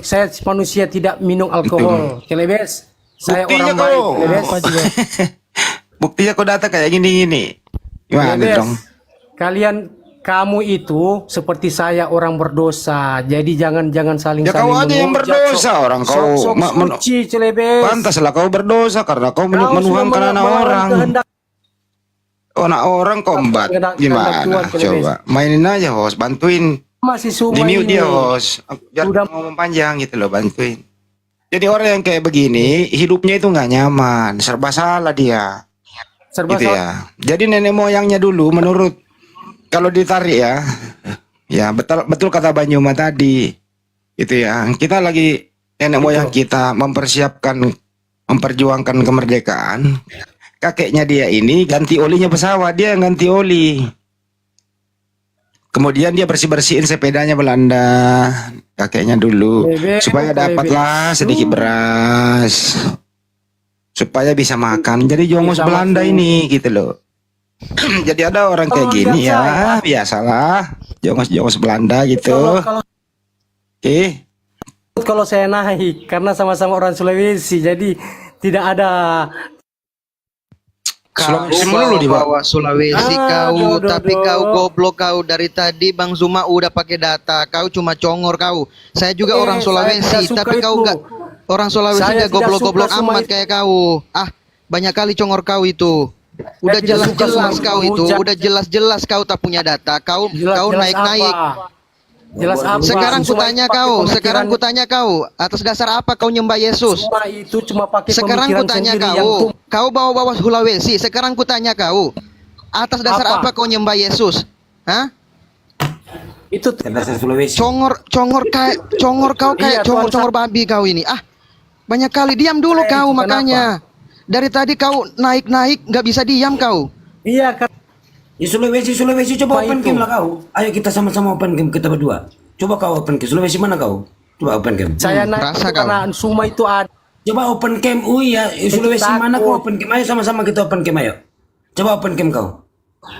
saya manusia tidak minum alkohol, Celebes? Saya Buktinya orang baik, kau. Celebes. Buktinya kau datang kayak gini-gini. Gimana Celebes, dong? kamu itu seperti saya orang berdosa. Jadi jangan saling Ya kau aja yang menghujat. berdosa, orang kau Sok suci, Celebes. pantaslah kau berdosa karena kau Kau sudah menuhankan anak melawan orang. kehendak Anak orang kombat. Kehendak Gimana? Tuhan, Celebes. Coba mainin aja host, bantuin. masih semua Di mute ini. dia host. Jangan Udah- ngomong panjang gitu loh, bantuin. Jadi orang yang kayak begini hidupnya itu nggak nyaman, serba salah dia. Serba Gitu salah. ya. Jadi nenek moyangnya dulu menurut kalau ditarik ya betul kata Banyuma tadi. Itu ya. Kita lagi nenek moyang kita memperjuangkan kemerdekaan. Kakeknya dia ini ganti olinya pesawat, dia yang ganti oli. Kemudian dia bersih-bersihin sepedanya Belanda, kakeknya dulu, Bebek, supaya bebek. dapatlah sedikit beras, supaya bisa makan. Jadi jongos Bisa Belanda makan. ini gitu loh. Jadi ada orang kayak Kalau gini lihat ya, saya. biasalah, jongos Belanda gitu. Kalau saya naik karena sama-sama orang Sulawesi, jadi tidak ada. Sulawesi melulu di bawah. bawa Sulawesi kau, tapi kau goblok kau dari tadi Bang Zuma udah pakai data, kau cuma congor kau. Saya juga orang saya Sulawesi, tidak suka tapi kau itu. enggak orang Sulawesi Saya enggak tidak goblok-goblok suka semua amat itu. kayak kau. Banyak kali congor kau itu. Udah tidak suka jelas-jelas semua kau itu, menghujat. udah jelas-jelas kau tak punya data. Kau Jelas naik-naik. apa? Jelas apa? Sekarang Cuma kutanya pakai kau, pemikiran- sekarang kutanya kau, atas dasar apa kau nyembah Yesus? Cuma itu cuma pakai Sekarang pemikiran kutanya sendiri yang kau bawa-bawa Sulawesi. Sekarang kutanya kau, atas dasar Apa? apa kau nyembah Yesus? Hah? itu Dasar Sulawesi. Congor kau kayak Iya, Tuhan, congor babi kau ini. Banyak kali diam dulu Saya kau itu makanya. Dari tadi kau naik nggak bisa diam kau. iya kan. Ya Sulawesi coba Apa open itu? game lah kau. Ayo kita sama-sama open game kita berdua. Coba kau open game. Sulawesi mana kau? Coba open game. Saya naik rasa itu karena Suma itu ada. Coba open game. Ya Sulawesi takut. mana kau open game? Ayo sama-sama kita open game ayo. Coba open game kau.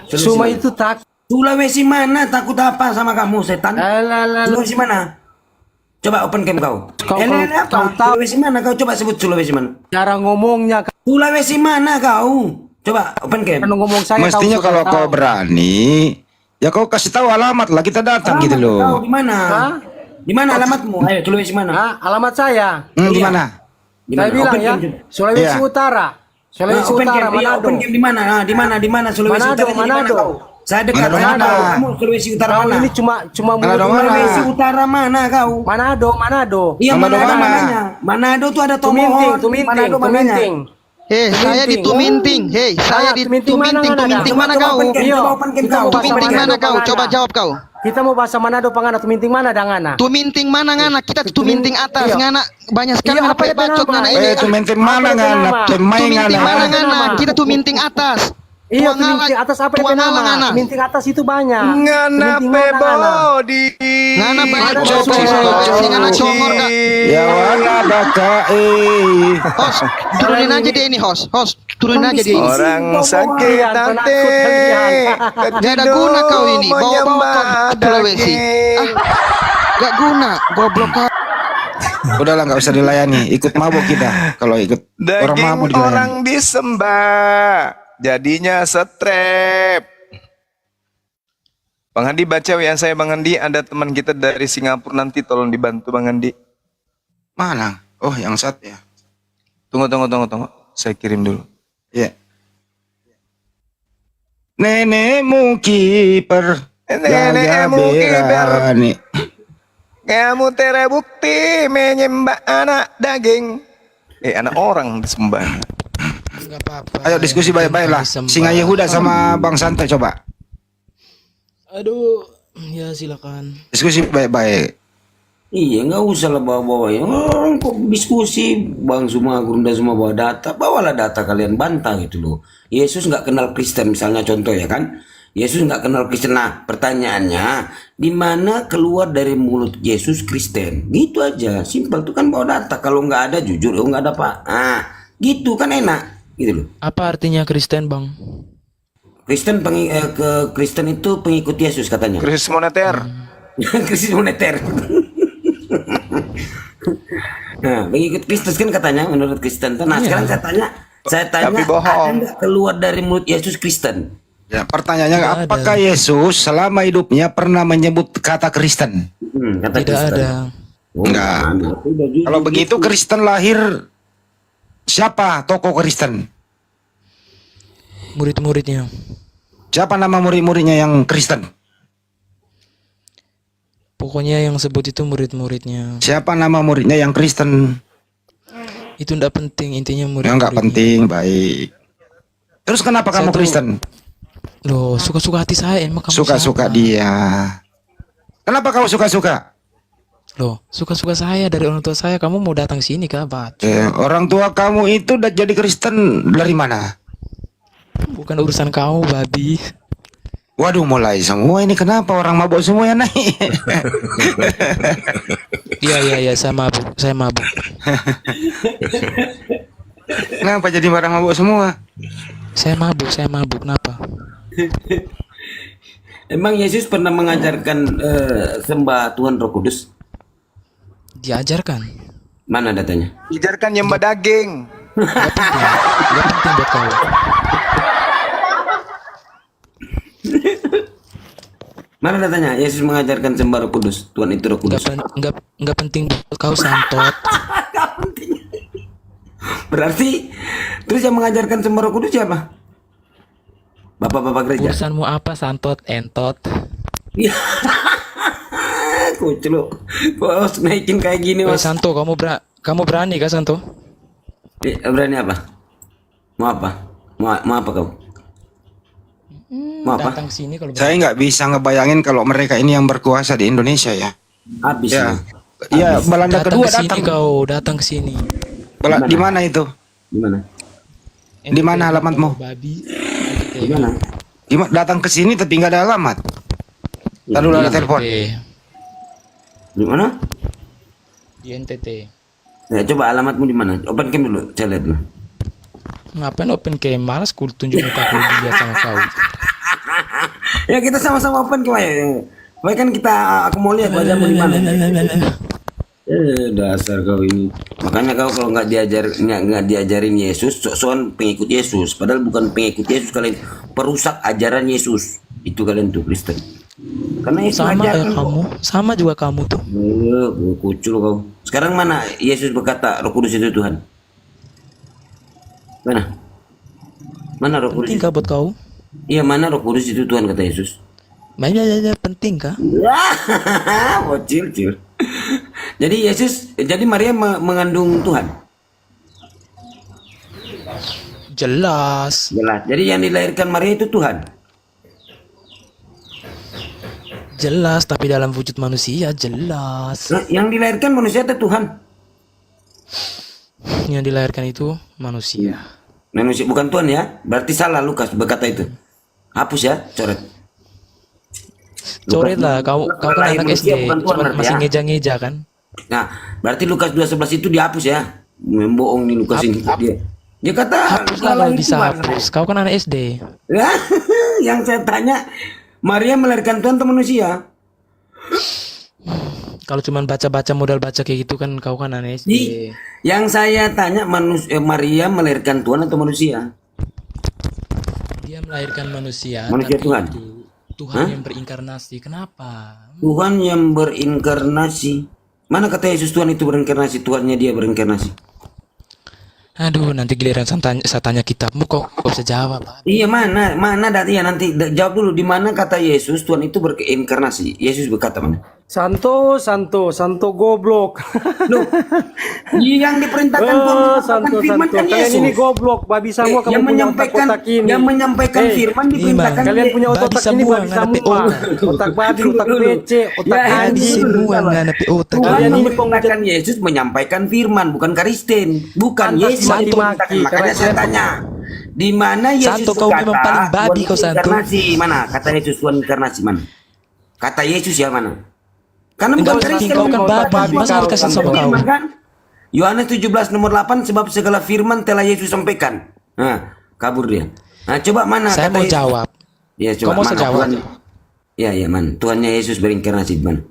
Sulawesi Suma mana? itu tak. Sulawesi mana? Takut apa sama kamu setan? Alah. Sulawesi mana? Coba open cam kau. Kau- Apa? kau tahu- Sulawesi mana kau? Coba sebut Sulawesi mana? Cara ngomongnya Sulawesi mana kau? Coba open cam. kalau ngomong saya Mestinya kau kalau sudah kau tahu. berani, ya kau kasih tahu alamat lah, kita datang gitu Kau loh. di mana? Hah? Di mana alamatmu? Ayo Sulawesi mana? Hah? Alamat saya. Di Iya. mana? Di Saya mana? bilang Open ya, cam, coba. Sulawesi Iya. Utara. Sulawesi open Utara, cam. Iya, Manado. open cam di mana? Ah, di mana Sulawesi Manado, Utara? Di mana Manado. kau? Saya dekat. Manado Saya mana? tahu. Kamu Sulawesi Utara Kau mana? ini cuma Manado mulut mana? Sulawesi Utara mana kau? Manado, Manado. Iya Manado Manado mana? mananya? Manado tuh ada Tuminting, Tomohon. Manado mananya? Tuminting. Saya di Tuminting. Hei, saya di Tuminting mana, Tuminting. mana, Tuminting Coba mana open kau? cam, Iya. coba open cam Kita kau. mau bahasa Tuminting mana Manado, kau? Pangana. Coba jawab kau. Kita mau bahasa Manado Pangana, Tuminting mana dangana? Tuminting mana ngana? Kita Tuminting atas Iya. ngana. Banyak sekali Iya, ngana apa itu bacot nama? ngana ini. Itu maintain mana Apa itu ngana? nama? Pemain Tuminting mana ngana? ngana? Nama. Kita Tuminting atas. Iya, Tuang Tuminting ala- atas apa itu tuang ala nama? ngana. Tuminting atas itu banyak. Ngana Tuminting mana, ngana? pebodi. Ngana banyak Ada cocok Sulawesi, Sulawesi ngana congor kak. Ya wana baka Host, turunin aja dia ini host. Host, turunin aja dia ini. Orang sakit Kalian, hati. penakut kalian. Gak ada guna kau ini. Bawa-bawa kau ke Sulawesi. Gak guna. Goblok kau. Udahlah nggak usah dilayani, ikut mabuk kita. Kalau ikut orang Daging mabuk dilayani. orang disembah, jadinya setrep. Bang Andi baca WA saya Bang Andi, ada teman kita dari Singapura, nanti tolong dibantu Bang Andi. Mana? Oh, yang satu ya. Tunggu. Saya kirim dulu. Ya. Nenekmu kiper, Nenekmu kiper. berani. Kamu terbukti menyembah anak daging. Anak orang disembah. Enggak apa-apa. Ayo diskusi baik-baik lah. Singa Yehuda sama Bang Santai coba. Aduh, ya silakan. Diskusi baik-baik. Iya, nggak usah lah bawa-bawa ya. Orang kok diskusi, Bang Suma, Gurunda semua bawa data. Bawalah data kalian, bantah gitu loh. Yesus nggak kenal Kristen, misalnya contoh ya kan. Yesus nggak kenal Kristen. Nah, pertanyaannya, di mana keluar dari mulut Yesus Kristen? Gitu aja, simpel tuh kan bawa data. Kalau nggak ada jujur, oh nggak ada pak. Ah, gitu kan enak, gitu loh. Apa artinya Kristen, Bang? Kristen Kristen itu pengikut Yesus katanya. Krisis moneter. Krisis moneter. Nah, pengikut Kristus kan katanya menurut Kristen. Nah, sekarang saya tanya, Tapi bohong. ada nggak keluar dari mulut Yesus Kristen? Ya, pertanyaannya Tidak apakah Yesus selama hidupnya pernah menyebut kata Kristen? Kata Tidak Kristen. ada. Oh, Enggak. udah jujur. Kalau begitu Kristen lahir siapa tokoh Kristen? Murid-muridnya. Siapa nama murid-muridnya yang Kristen? Pokoknya yang sebut itu murid-muridnya. Siapa nama muridnya yang Kristen? Itu enggak penting, intinya murid. Ya enggak penting, baik. Terus kenapa kamu Saya tuh- Kristen? Loh, suka-suka hati saya emang kamu Suka-suka siapa? dia. Kenapa kau suka-suka? Loh, suka-suka saya dari orang tua saya. Kamu mau datang sini kah, Bat? Orang tua kamu itu udah jadi Kristen dari mana? Bukan urusan kamu, babi. Waduh, mulai semua ini kenapa orang mabuk semua yang naik? Iya, saya mabuk. Kenapa jadi orang mabuk semua? Saya mabuk. Kenapa? Emang Yesus pernah mengajarkan sembah Tuhan Roh Kudus? Diajarkan. Mana datanya? Ijarkan nyembah daging. Enggak penting buat kau. Mana datanya? Yesus mengajarkan sembah Roh Kudus. Tuhan itu Roh Kudus. Enggak penting buat kau, santot. Berarti terus yang mengajarkan sembah Roh Kudus siapa? Bapak-bapak gereja. Urusanmu apa, santot, entot? Kuclu. Kok harus naikin kayak gini, Woi, Mas? Santo, kamu berani kah, Santo? Berani apa? Mau apa? Mau apa kau? Mau apa? Datang sini kalau Saya nggak bisa ngebayangin kalau mereka ini yang berkuasa di Indonesia ya. Habis Ya, lu. ya Belanda datang kedua ke sini datang. datang ke sini. Di mana itu? Gimana? Di mana alamatmu? Babi. Gimana? Datang ke sini tapi nggak ada alamat. Tadi dulu ada telepon. Gimana? Di NTT. Ya, coba alamatmu di mana? Open cam dulu, saya lihat dulu. Ngapain open cam? Malas ku tunjuk muka aku dia sama kau. Ya kita sama-sama open cam ya. Baik kan aku mau lihat wajahmu di mana. Dasar kau ini. Makanya kau kalau nggak diajarin Yesus, sok-sokan pengikut Yesus. Padahal bukan pengikut Yesus kalian, perusak ajaran Yesus. Itu kalian tuh Kristen. Karena Yesus Sama ajarkan kok. kamu, sama juga kamu tuh. Kucul kau. Sekarang mana Yesus berkata Roh Kudus itu Tuhan? Mana? Mana Roh Kudus? Penting kah buat kau? Iya, mana Roh Kudus itu Tuhan kata Yesus? Ya, penting kah? Bocil, cil. Jadi Maria mengandung Tuhan. Jelas. Jelas. Jadi yang dilahirkan Maria itu Tuhan. Jelas, tapi dalam wujud manusia jelas. Nah, yang dilahirkan manusia itu Tuhan. Yang dilahirkan itu manusia. Manusia bukan Tuhan ya. Berarti salah Lukas berkata itu. Hapus ya, coret. Coret lah, kau kan lahir anak manusia SD, bukan Tuhan cuma berarti masih ya. ngeja-ngeja kan? Nah, berarti Lukas 2:11 itu dihapus ya. Membohong nih Lukas ini. Dia kata Hapus lah kalau bisa hapus. Kau kan anak SD. Ya, yang saya tanya, Maria melahirkan Tuhan atau manusia? Kalau cuma baca-baca modal baca kayak gitu kan kau kan anak SD. Yang saya tanya Maria melahirkan Tuhan atau manusia? Dia melahirkan manusia. Manusia tapi Tuhan? itu Tuhan yang berinkarnasi. Kenapa? Tuhan yang berinkarnasi. Mana kata Yesus Tuhan itu berinkarnasi? Tuhannya dia berinkarnasi. Aduh, nanti giliran saya tanya kitabmu kok bisa jawab. Iya, mana dati ya, nanti jawab dulu, di mana kata Yesus Tuhan itu berinkarnasi? Yesus berkata mana? Santo goblok. Loh, yang diperintahkan Tuhan mengatakan firman kan Kalian Yesus. ini goblok, babi semua kamu yang punya menyampaikan otak-otak ini. yang menyampaikan firman diperintahkan Kalian punya Babi otak ini semua, babi nggak ada semua. Otak babi, otak PC, otak Ya, anjing. Semua nggak ada otak. Tuhan Kalian ini memerintahkan Yesus menyampaikan firman, bukan Kristen, bukan Pantas Yesus maki-maki, diperintahkan. Makanya karena saya tanya, di mana Yesus Santo, kau memang paling babi, Tuhan kau, Santo. inkarnasi? Mana kata Yesus Tuhan inkarnasi mana? Kata Yesus ya mana? Karena bukan Enggak penting, Kristen, kau kan bukan babi. Masa harus kasih sama kau? Firman kan? Yohanes 17 nomor 8, sebab segala firman telah Yesus sampaikan. Nah, kabur dia. Nah, coba mana Saya kata mau Yesus? jawab. Ya, Kau coba mau mana saya jawab? Tuhan? Ya, mana? Tuhannya Yesus berinkarnasi di mana?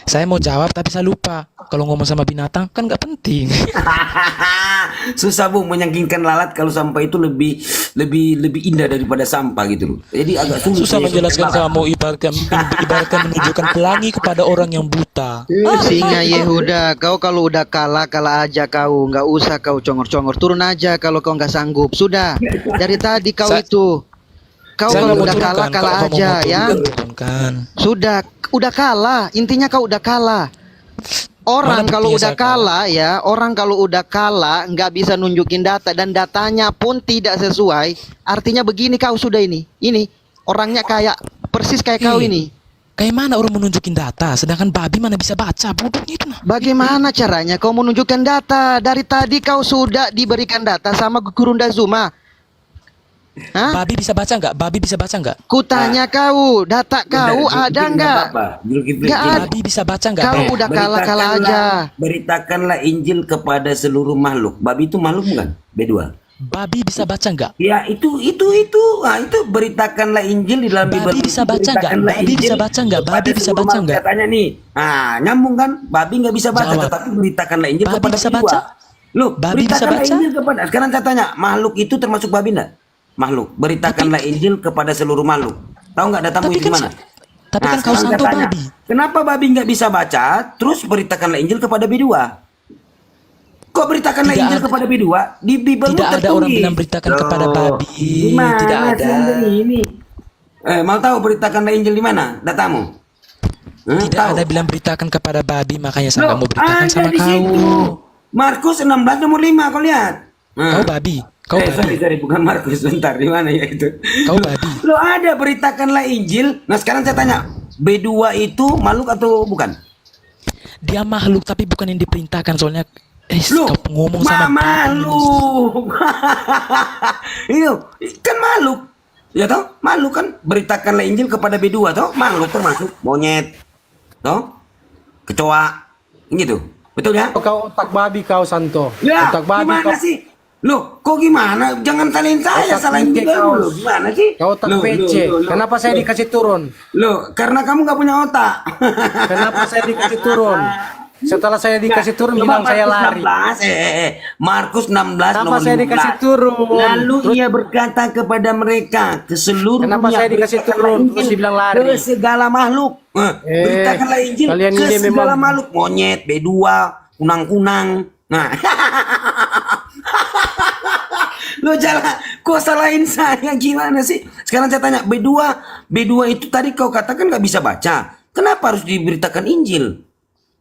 Saya mau jawab tapi saya lupa. Kalau ngomong sama binatang kan nggak penting. Susah Bung menyangkingkan lalat kalau sampah itu lebih indah daripada sampah gitu loh. Jadi agak sulit. Susah saya menjelaskan lalat. kamu ibaratkan menunjukkan pelangi kepada orang yang buta. Singa Yehuda, kau kalau udah kalah aja kau, nggak usah kau congor-congor, turun aja kalau kau nggak sanggup. Sudah, dari tadi kau itu, kau Saya kalau nggak mau udah turunkan. kalah Kalau kamu aja mau ya. turunkan, turunkan. Sudah, udah kalah. Intinya kau udah kalah. Orang Mana kalau buktinya udah saya kalah? kalah ya, orang kalau udah kalah nggak bisa nunjukin data dan datanya pun tidak sesuai. Artinya begini kau sudah ini orangnya kayak persis kayak kau ini. Kayak mana orang menunjukin data, sedangkan babi mana bisa baca, bodohnya itu nah. Bagaimana caranya kau menunjukkan data? Dari tadi kau sudah diberikan data sama Guru Ndazuma. Hah? Babi bisa baca nggak? Babi bisa baca nggak? Kutanya kau, data kau ada nggak? Nggak ada. Babi bisa baca nggak? Kau udah kalah aja. Beritakanlah Injil kepada seluruh makhluk. Babi itu makhluk bukan? B2. Babi bisa baca nggak? Ya itu. Nah, itu beritakanlah Injil di dalam Babi bisa baca nggak? Beritakanlah Babi bisa Injil baca nggak? Babi kepada bisa seluruh baca makhluk. nggak? Katanya nih. Nah, nyambung kan? Babi nggak bisa baca, Jawab. tetapi beritakanlah Injil Babi kepada bisa kedua. baca? Loh, Babi bisa beritakanlah baca? Injil kepada. Sekarang saya tanya, makhluk itu termasuk babi enggak? Makhluk. Beritakanlah Injil kepada seluruh makhluk. Tahu nggak datamu Tapi itu kan mana? Tapi kan kau sekarang saya Santo tanya, babi. kenapa babi nggak bisa baca? Terus beritakanlah Injil kepada B2. Kok beritakanlah Tidak Injil ada. kepada B2? Di Bible Tidak ada orang bilang beritakan kepada babi. Gimana Tidak ada. sih ini? Mau tahu beritakanlah Injil di mana? Datamu? Tidak Tahu? ada bilang beritakan kepada babi, makanya saya nggak Loh, mau beritakan ada sama di kau. situ. Markus 16 nomor 5 kau lihat. Kau babi. Kau babi. sorry, bukan Markus, bentar, di mana ya itu? Kau babi. Lo ada beritakanlah Injil. Nah sekarang saya tanya, B2 itu makhluk atau bukan? Dia makhluk tapi bukan yang diperintahkan soalnya. Loh, Kau ngomong sama babi. makhluk. Itu kan makhluk. Ya toh, makhluk kan beritakanlah Injil kepada B2 toh, makhluk termasuk monyet. Toh? Kecoa. Gitu. Betul ya? Kau otak babi kau Santo. Ya, Otak babi gimana kau. sih? Loh, kok gimana? Jangan salahin saya, Otak salahin PC juga kau. lu. Gimana sih? Kau otak PC. Kenapa saya dikasih turun? Loh, karena kamu nggak punya otak. Kenapa saya dikasih turun? Setelah saya dikasih turun Coba bilang saya lari. Markus 16 Kenapa nomor saya 15. dikasih turun? Lalu Terus- ia berkata kepada mereka ke seluruh Kenapa dunia, saya dikasih beritakanlah turun? Injil Terus dibilang lari. ke segala makhluk. Beritakanlah Injil kalian ke ini segala memang- makhluk. Monyet, B2, kunang-kunang. Nah. Lo jalan, kok salahin saya gimana sih? Sekarang saya tanya, B2 itu tadi kau katakan nggak bisa baca. Kenapa harus diberitakan Injil?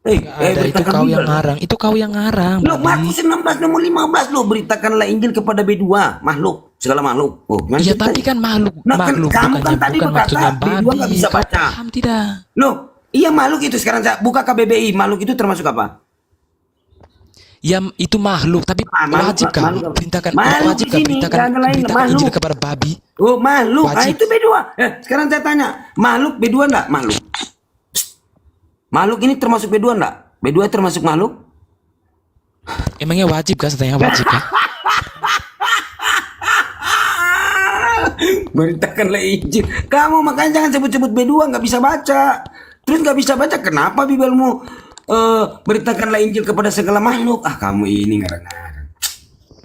Ada, itu beritakan kau yang Bible. ngarang. Itu kau yang ngarang. Lo Markus 16 nomor 15 lo beritakanlah Injil kepada B2 makhluk, segala makhluk. Oh, gimana Iya, ceritanya? tapi kan makhluk, Nah, kan makhluk kamu bukannya, kan tadi bukan berkata maksudnya B2 babi. nggak bisa Kau baca. paham tidak? Loh, iya makhluk itu sekarang saya buka KBBI, makhluk itu termasuk apa? Ya itu makhluk, tapi makhluk, wajib kah makhluk. beritakan? Makhluk Wajib di kah sini, jangan lain, beritakan makhluk. Injil kepada babi? Oh, makhluk. Ah, Wajib. itu B2. Sekarang saya tanya, makhluk B2 enggak? Makhluk. Psst. Makhluk ini termasuk B2 enggak? B2 termasuk makhluk? Emangnya wajib kah? Setengah wajib kah? Beritakanlah Injil. Kamu makanya jangan sebut-sebut B2 nggak bisa baca. Terus nggak bisa baca, kenapa Bibelmu beritakanlah Injil kepada segala makhluk? Ah, kamu ini ngarang-ngarang.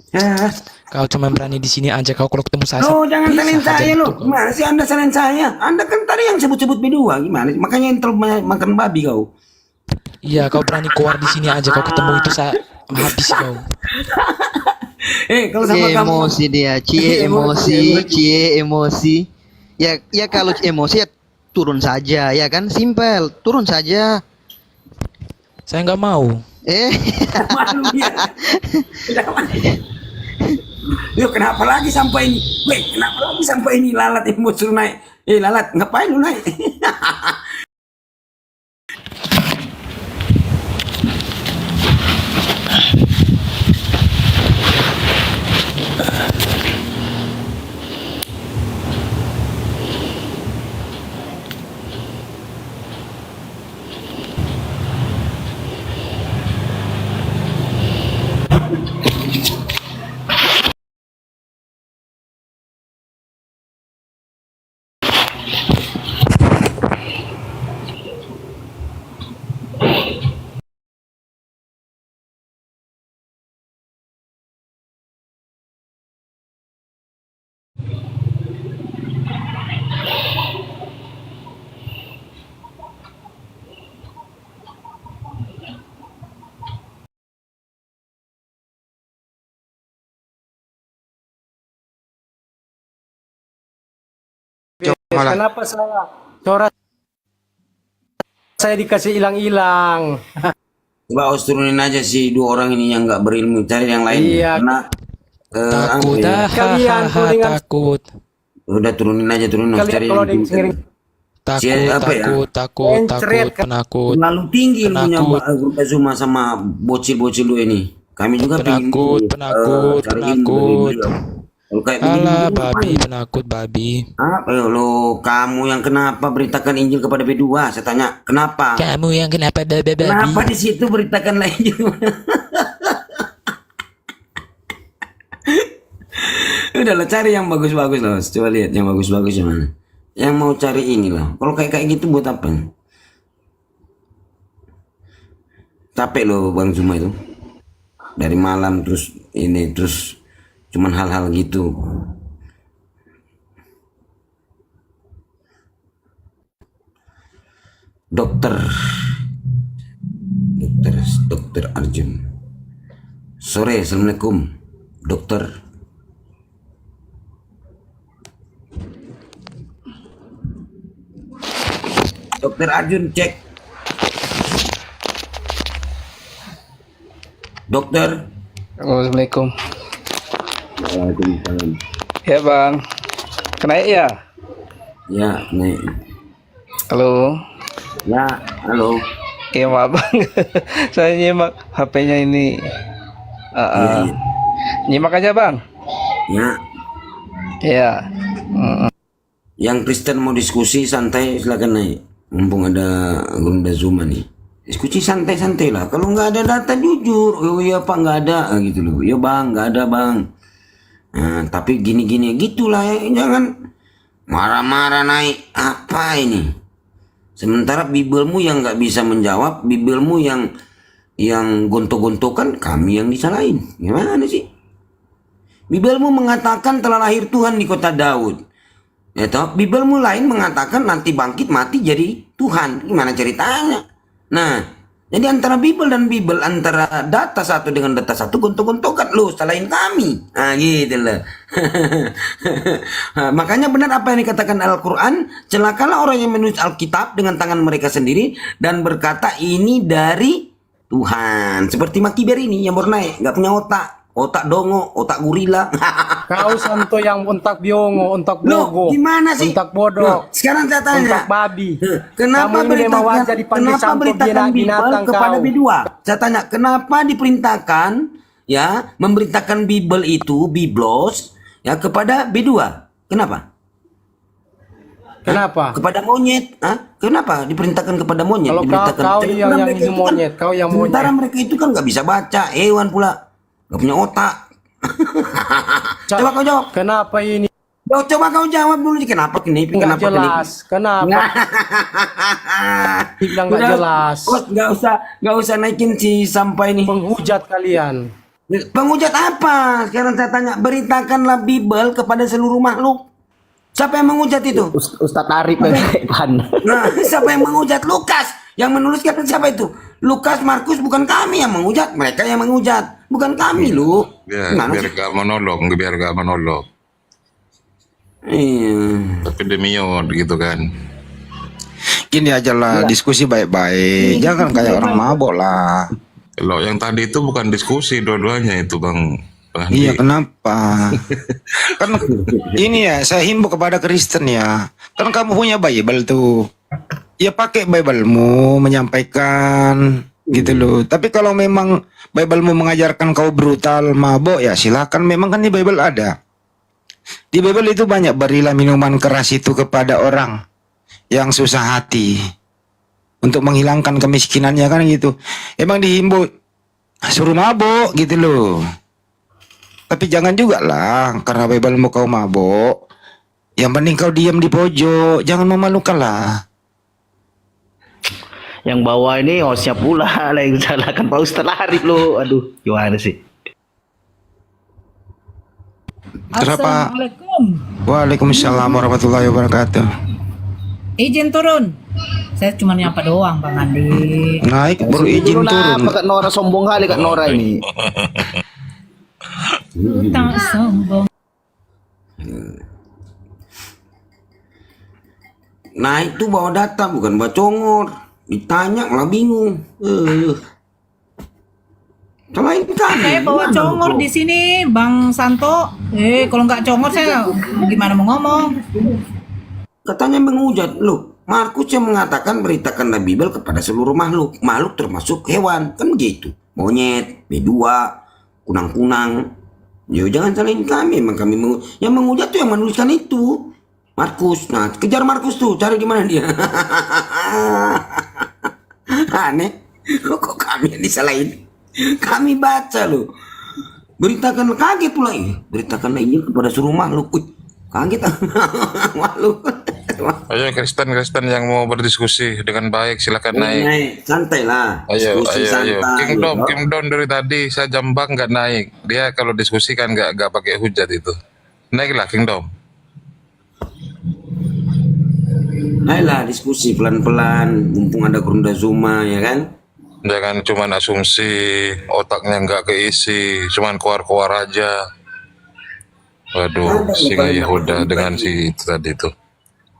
Ya. Kau cuma berani di sini aja. Kau kalau ketemu saya. Lo jangan bisa salin aja saya gitu lo. kau. Gimana sih Anda salin saya? Anda kan tadi yang sebut-sebut B2. Gimana sih? Makanya yang terlalu banyak makan babi kau. Iya, kau berani keluar di sini aja. Kau ketemu itu saya habis kau. Kalau sama kamu Emosi dia, cie emosi. Ya kalau emosi ya turun saja, ya kan? Simpel, turun saja. Saya nggak mau. malu dia. Yuk, kenapa lagi sampai ini? Weh, kenapa lagi sampai ini lalat emosi lu naik? Lalat, ngapain lu naik? Kenapa suara saya dikasih hilang-hilang? Coba harus turunin aja sih dua orang ini yang nggak berilmu, cari yang lain. Iya. Karena Takut, Kalian tuh takut. udah turunin aja, turunin harus Kalian cari kalau yang ada yang pintar. sengering Takut, Mencret, kan? penakut. Terlalu tinggi ilmunya Penakut. grup Zuma sama bocil-bocil lu ini. Kami juga Penakut, cari ilmu dari beliau. Kalau kayak begini, Alah, begini, babi, ngapain? penakut babi. Apa ya lo? Kamu yang kenapa beritakan Injil kepada B2? Saya tanya, kenapa? Kamu yang kenapa babi? Kenapa di situ beritakanlah Injil? Udahlah, cari yang bagus-bagus loh. Coba lihat yang bagus-bagus yang mana. Yang mau cari ini lah. Kalau kayak gitu buat apa? Capek loh Bang Zuma itu. Dari malam terus ini terus cuman hal-hal gitu. Dokter Arjun. Sore, assalamualaikum, dokter. Dokter Arjun, cek. Dokter. Assalamualaikum. Waalaikumsalam. Ya bang, kenaik ya? Ya, naik. Halo. Ya, halo. Iya maaf bang, saya nyimak HP-nya ini. Iya. Nyimak aja bang. Ya, Iya. yang Kristen mau diskusi santai silakan naik. Mumpung ada Gunda Zuma nih. Diskusi santai-santai lah. Kalau nggak ada data jujur, oh iya pak nggak ada gitu loh. Iya bang, nggak ada bang. Nah, tapi gini-gini gitulah ya. Jangan marah-marah naik. Apa ini? Sementara Bibelmu yang nggak bisa menjawab, Bibelmu yang yang gontok-gontokan, kami yang disalahin. Gimana sih? Bibelmu mengatakan telah lahir Tuhan di kota Daud. Ya toh, Bibelmu lain mengatakan nanti bangkit mati jadi Tuhan. Gimana ceritanya? Nah, jadi antara Bibel dan Bibel, antara data satu dengan data satu, gontok-gontokan. Loh, salahin kami. Nah, gitu loh. Nah, makanya benar apa yang dikatakan Al-Quran, celakalah orang yang menulis Alkitab dengan tangan mereka sendiri dan berkata ini dari Tuhan. Seperti Makiber ini yang baru naik, nggak punya otak. Otak dongo, otak gorila. Kau Santo yang ontak biongo, ontak bogo. Loh, gimana sih? Ontak bodoh. Sekarang saya tanya. Ontak babi. Kenapa Kamu ini memang wajah dipanggil kenapa Santo beritakan Bibel binatang kepada kau. B2? Saya tanya, kenapa diperintahkan ya memberitakan Bibel itu Biblos ya kepada B2? Kenapa? Kenapa? Kepada monyet? Hah? Kenapa diperintahkan kepada monyet? Kalau kau yang mereka itu monyet, kau yang monyet. Sementara mereka itu kan nggak bisa baca, hewan pula, nggak punya otak. Coba kau jawab. Kenapa ini? Coba kau jawab dulu. Kenapa Nggak kenapa jelas. Kenapa? Dibilang nggak jelas. Nggak usah naikin si sampai nih. Penghujat kalian. Penghujat apa? Sekarang saya tanya, beritakanlah Bibel kepada seluruh makhluk. Siapa yang menghujat itu? Ustadz Arif Pan. Nah, siapa yang menghujat? Lukas. Yang menuliskan siapa itu? Lukas, Markus, bukan kami yang menghujat. Mereka yang menghujat. Bukan kami, lu. Ya, Gimana biar sih? gak monolog. Iya. Tapi demiot gitu kan. Gini aja lah, diskusi baik-baik. Jangan kayak orang mabok lah. Kalau yang tadi itu bukan diskusi dua-duanya itu Bang Andi. Iya, kenapa? Kan ini ya, saya himbau kepada Kristen ya. Kan kamu punya Bible tuh. Ya pakai Bible-mu menyampaikan gitu loh. Tapi kalau memang Bible-mu mengajarkan kau brutal, mabok, ya silakan. Memang kan di Bible ada. Di Bible itu banyak, berilah minuman keras itu kepada orang yang susah hati untuk menghilangkan kemiskinannya, kan gitu. Emang dihimbau suruh mabok gitu loh. Tapi jangan juga lah karena Bible-mu kau mabok. Yang penting kau diam di pojok, jangan memalukan lah. Yang bawah ini hostnya pula lah yang salahkan Pak Ustadz Arif lo. Aduh, gimana sih? Kenapa? Waalaikumsalam warahmatullahi wabarakatuh. Izin turun. Saya cuma nyapa doang Bang Andi. Naik baru izin turun. Kak Nora sombong kali Kak Nora ini. Tak sombong. Naik tuh bawa data, bukan bawa congor. Ditanya malah bingung. Selain Saya bawa congor di sini, Bang Santo. Kalau nggak congor saya gimana mau ngomong? katanya menghujat. Loh, Markus yang mengatakan beritakanlah Bibel kepada seluruh makhluk. Makhluk termasuk hewan, kan begitu. Monyet, B2, kunang-kunang. Yo jangan salahin kami, emang kami yang menghujat tuh yang menuliskan itu. Markus. Nah, kejar Markus tuh, cari di mana dia. Aneh. Kok kami yang disalahin? Kami baca loh. Beritakan, kaget pula. Beritakanlah Injil kepada seluruh makhluk. Wih, kaget. Makhluk. Ayo Kristen yang mau berdiskusi dengan baik silakan naik. Santai lah. Ayo, Diskusi ayo. santai, Kingdom dari tadi saya jambak nggak naik. Dia kalau diskusi kan nggak pakai hujat itu. Naiklah Kingdom. Ayolah diskusi pelan-pelan, mumpung ada Gurunda Zuma ya kan. Jangan cuma asumsi, otaknya nggak keisi, cuman keluar-keluar aja. Waduh, singa Yehuda dengan si itu tadi itu.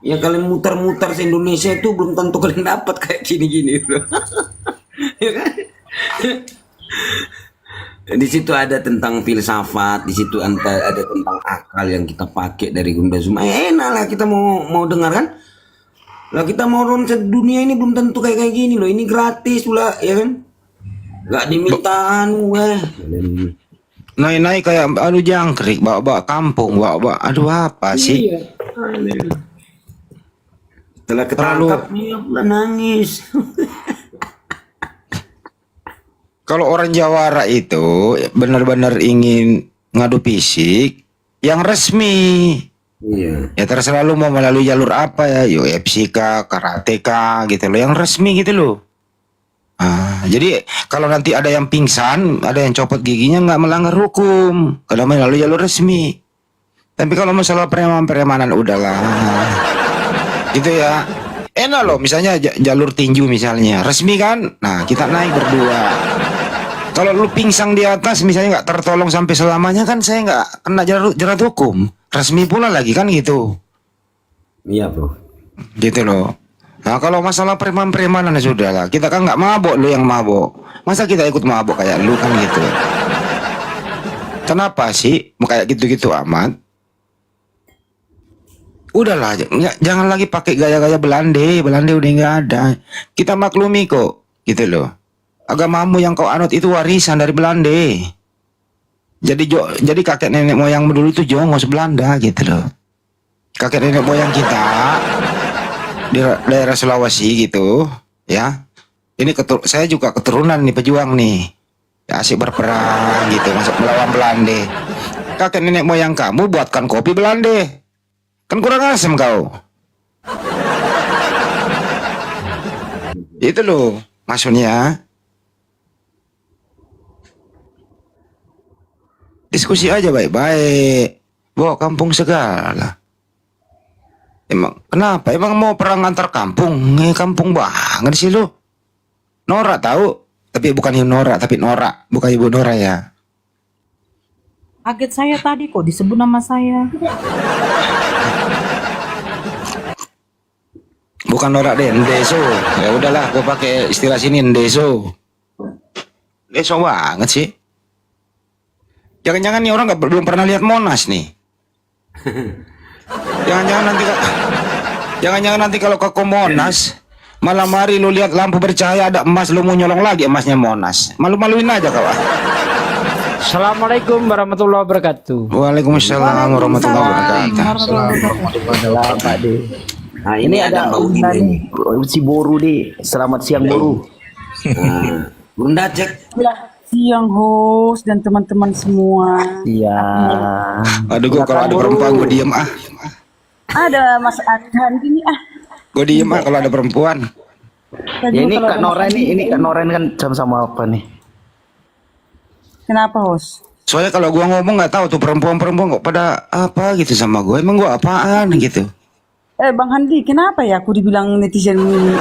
Ya kalian muter-muter se Indonesia itu belum tentu kalian dapat kayak gini-gini. Ya kan? Di situ ada tentang filsafat, di situ ada tentang akal yang kita pakai dari Gurunda Zuma. Enak lah kita mau dengar kan? Lah kita mau nonton dunia ini belum tentu kayak gini loh. Ini gratis pula ya kan? Gak dimintaan weh. Naik-naik kayak aduh jangkrik, bawa-bawa kampung, bawa-bawa aduh apa sih? Iya. Setelah ketangkap dia nangis. Kalau orang Jawara itu benar-benar ingin ngadu fisik yang resmi. Iya. Ya terserah lu mau melalui jalur apa ya, UFC kah, karateka gitu loh, yang resmi gitu loh. Jadi kalau nanti ada yang pingsan, ada yang copot giginya nggak melanggar hukum, kalau melalui jalur resmi. Tapi kalau masalah preman-premanan udahlah, gitu ya. Enak loh, misalnya jalur tinju misalnya, resmi kan? Nah kita naik berdua. Kalau lu pingsan di atas, misalnya nggak tertolong sampai selamanya kan, saya nggak kena jerat hukum, resmi pula lagi kan gitu. Iya bro. Gitu loh. Nah kalau masalah preman-premanan ya sudah lah. Kita kan nggak mabok, lu yang mabok. Masa kita ikut mabok kayak lu kan gitu. Kenapa sih kayak gitu-gitu amat? Udahlah, jangan lagi pakai gaya-gaya Belande. Belande udah nggak ada. Kita maklumi kok, gitu loh. Agamamu yang kau anut itu warisan dari Belande. Jadi kakek nenek moyang dulu itu jongos Belanda gitu loh. Kakek nenek moyang kita di daerah Sulawesi gitu, ya. Ini saya juga keturunan nih pejuang nih, ya, asik berperang gitu, masuk melawan Belanda. Kakek nenek moyang kamu buatkan kopi Belanda, kan kurang asem kau. Itu loh maksudnya. Diskusi aja baik-baik, bawa kampung segala. Emang kenapa? Emang mau perang antar kampung? Kampung banget sih lu. Norak tahu? Tapi bukan ibu Norak, tapi Norak, bukan ibu Nora ya. Kaget saya tadi kok disebut nama saya. Bukan Norak deh, Ndeso. Ya udahlah, gue pakai istilah sini Ndeso. Ndeso banget sih. Jangan-jangan nih orang belum pernah lihat Monas nih. Jangan-jangan nanti kalau ke Monas malam hari lu lihat lampu bercahaya ada emas, lu mau nyolong lagi emasnya Monas. Malu-maluin aja kau. Assalamualaikum warahmatullahi wabarakatuh. Waalaikumsalam warahmatullahi wabarakatuh. Pak De. Nah Ini ada Bunda nih, si Boru deh. Selamat siang Boru. Bunda cek. Siang host dan teman-teman semua. Iya. Aduh, gua kalau ada perempuan gue diem ah. Ada Mas Adhan gini Gue diem ah kalau ada perempuan. Ya ini Kak Nora ini Kak Nora ini kan sama apa nih? Kenapa host? Soalnya kalau gua ngomong nggak tahu tuh perempuan-perempuan kok pada apa gitu sama gue. Emang gua apaan gitu? Bang Handi, kenapa ya aku dibilang netizen ini?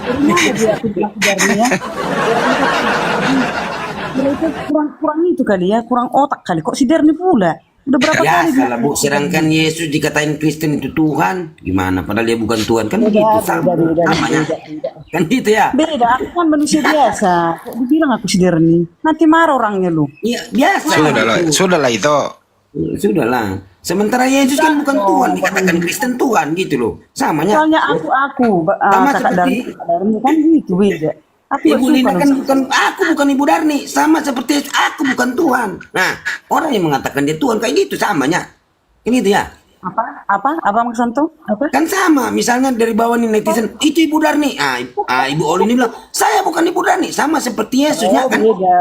Kenapa dia aku bilang sebenarnya? Mereka kurang itu kali ya, kurang otak kali. Kok si Derni pula? Udah berapa kali? Biasa lah Bu, sedangkan Yesus dikatain Kristen itu Tuhan. Gimana? Padahal dia bukan Tuhan. Kan begitu sama. Kan gitu ya? Beda, aku kan manusia biasa. Kok dibilang aku si Derni? Nanti marah orangnya lu. Iya, biasa. Sudahlah itu. Sudahlah. Sementara Yesus kan bukan Tuhan, dikatakan Kristen Tuhan gitu loh. Samanya. Soalnya aku sama kakak seperti Darni kan gitu beda. Aku Ibu Lina kan bukan Ibu Darni, sama seperti aku bukan Tuhan. Nah, orang yang mengatakan dia Tuhan kayak gitu samanya. Ini itu ya. Apa Mas Santo? Apa? Kan sama, misalnya dari bawah nih netizen, itu Ibu Darni. Ibu Oli ini bilang, saya bukan Ibu Darni, sama seperti Yesus ya kan. Beda.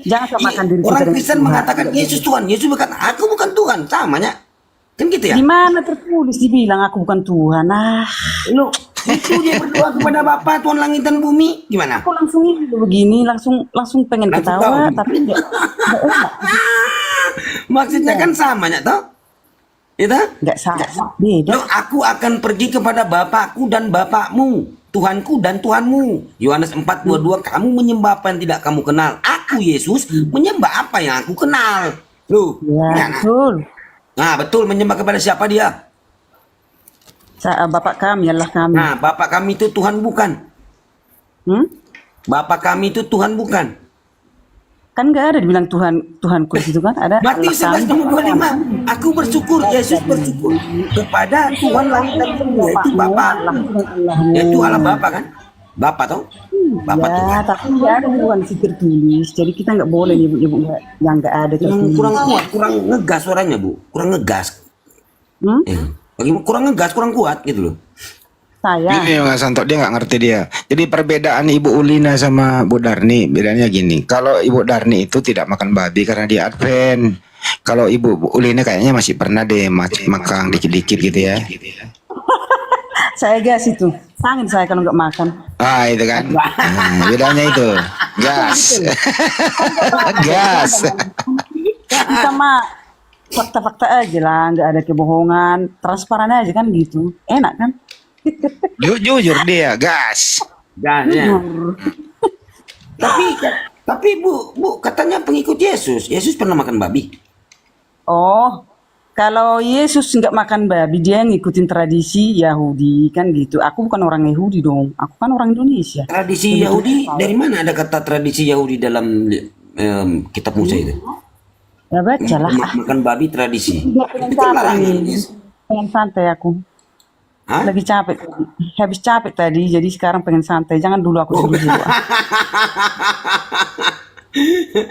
Jangan samakan diri kita. Orang Kristen mengatakan Yesus Tuhan, Yesus bukan, aku bukan Tuhan, samanya. Kan gitu ya? Di mana tertulis dibilang aku bukan Tuhan? Lu itu dia berdoa kepada Bapa Tuhan langit dan bumi, gimana? Aku langsung ini begini, langsung pengen ketawa, tapi enggak. Maksudnya kan samanya toh? Itu? Enggak sama, beda. Loh, aku akan pergi kepada Bapakku dan Bapakmu, Tuhanku dan Tuhanmu. Yohanes 4:22, kamu menyembah apa yang tidak kamu kenal. Aku Yesus menyembah apa yang aku kenal. Loh, ya, betul. Nah, betul, menyembah kepada siapa dia? Bapak kami, Allah kami. Nah, Bapak kami itu Tuhan bukan? Bapak kami itu Tuhan bukan? Kan nggak ada dibilang Tuhanku itu kan ada. Berarti 11:25. Aku bersyukur, Yesus bersyukur kepada Tuhan langit dan bumi, yaitu Bapa. Yaitu Allah Bapa kan? Bapak tau? Bapak ya, Tuhan. tapi nggak ada bukan sih tertulis. Jadi kita nggak boleh ibu-ibu yang nggak ada tertulis. Kurang kuat, kurang ngegas suaranya Bu, kurang ngegas. Kurang ngegas, kurang kuat gitu loh. Saya. Ini Mas Santo, dia nggak ngerti dia. Jadi perbedaan Ibu Ulina sama Bu Darni, bedanya gini. Kalau Ibu Darni itu tidak makan babi karena dia Advent. Kalau Ibu Ulina kayaknya masih pernah deh makan dikit-dikit gitu ya. Saya gas itu. Tangan saya kalau nggak makan. Ah itu kan. Nah, bedanya itu. Gas. Gas. Sama fakta-fakta aja lah, nggak ada kebohongan, transparan aja kan gitu, enak kan? Jujur dia, gas. Ya. Tapi Bu, katanya pengikut Yesus. Yesus pernah makan babi. Oh, kalau Yesus nggak makan babi, dia ngikutin tradisi Yahudi kan gitu. Aku bukan orang Yahudi dong, aku kan orang Indonesia. Tradisi Yahudi, dari mana ada kata tradisi Yahudi dalam kitab Musa itu? Ya baca lah. Makan babi tradisi. Pengen Itu larangan. pengen santai aku. Hah? Lagi capek, habis capek tadi, jadi sekarang pengen santai. Jangan dulu aku suruh dulu.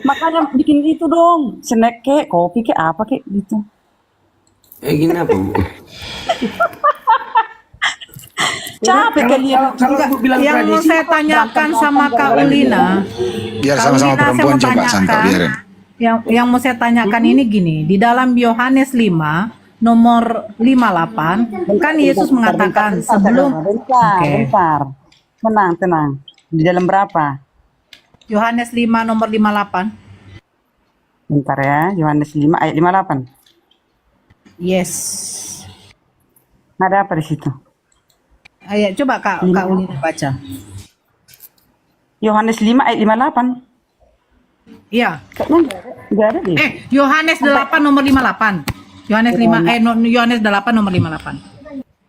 Makanya bikin itu dong, snack kek, kopi kek, apa kek gitu. Gini apa, Bu? Capek kalian. Kalau Bu bilang Yang mau tradisi, saya tanyakan sama Kak Ulina, Biar Kak sama-sama Ulina, saya perempuan mau coba Santo tanyakan, biarin. yang mau saya tanyakan ini gini, di dalam Yohanes 5 nomor 58 kan Yesus mengatakan sebelum bentar. Tenang. Di dalam berapa? Yohanes 5 nomor 58. Bentar ya, Yohanes 5 ayat 58. Yes. Ada apa di situ? Ayat coba Kak Ulina baca. Yohanes 5 ayat 58. Iya. Kayaknya enggak ada deh. Yohanes 8 nomor 58. Yohanes 5 Yohanes 8 nomor 58.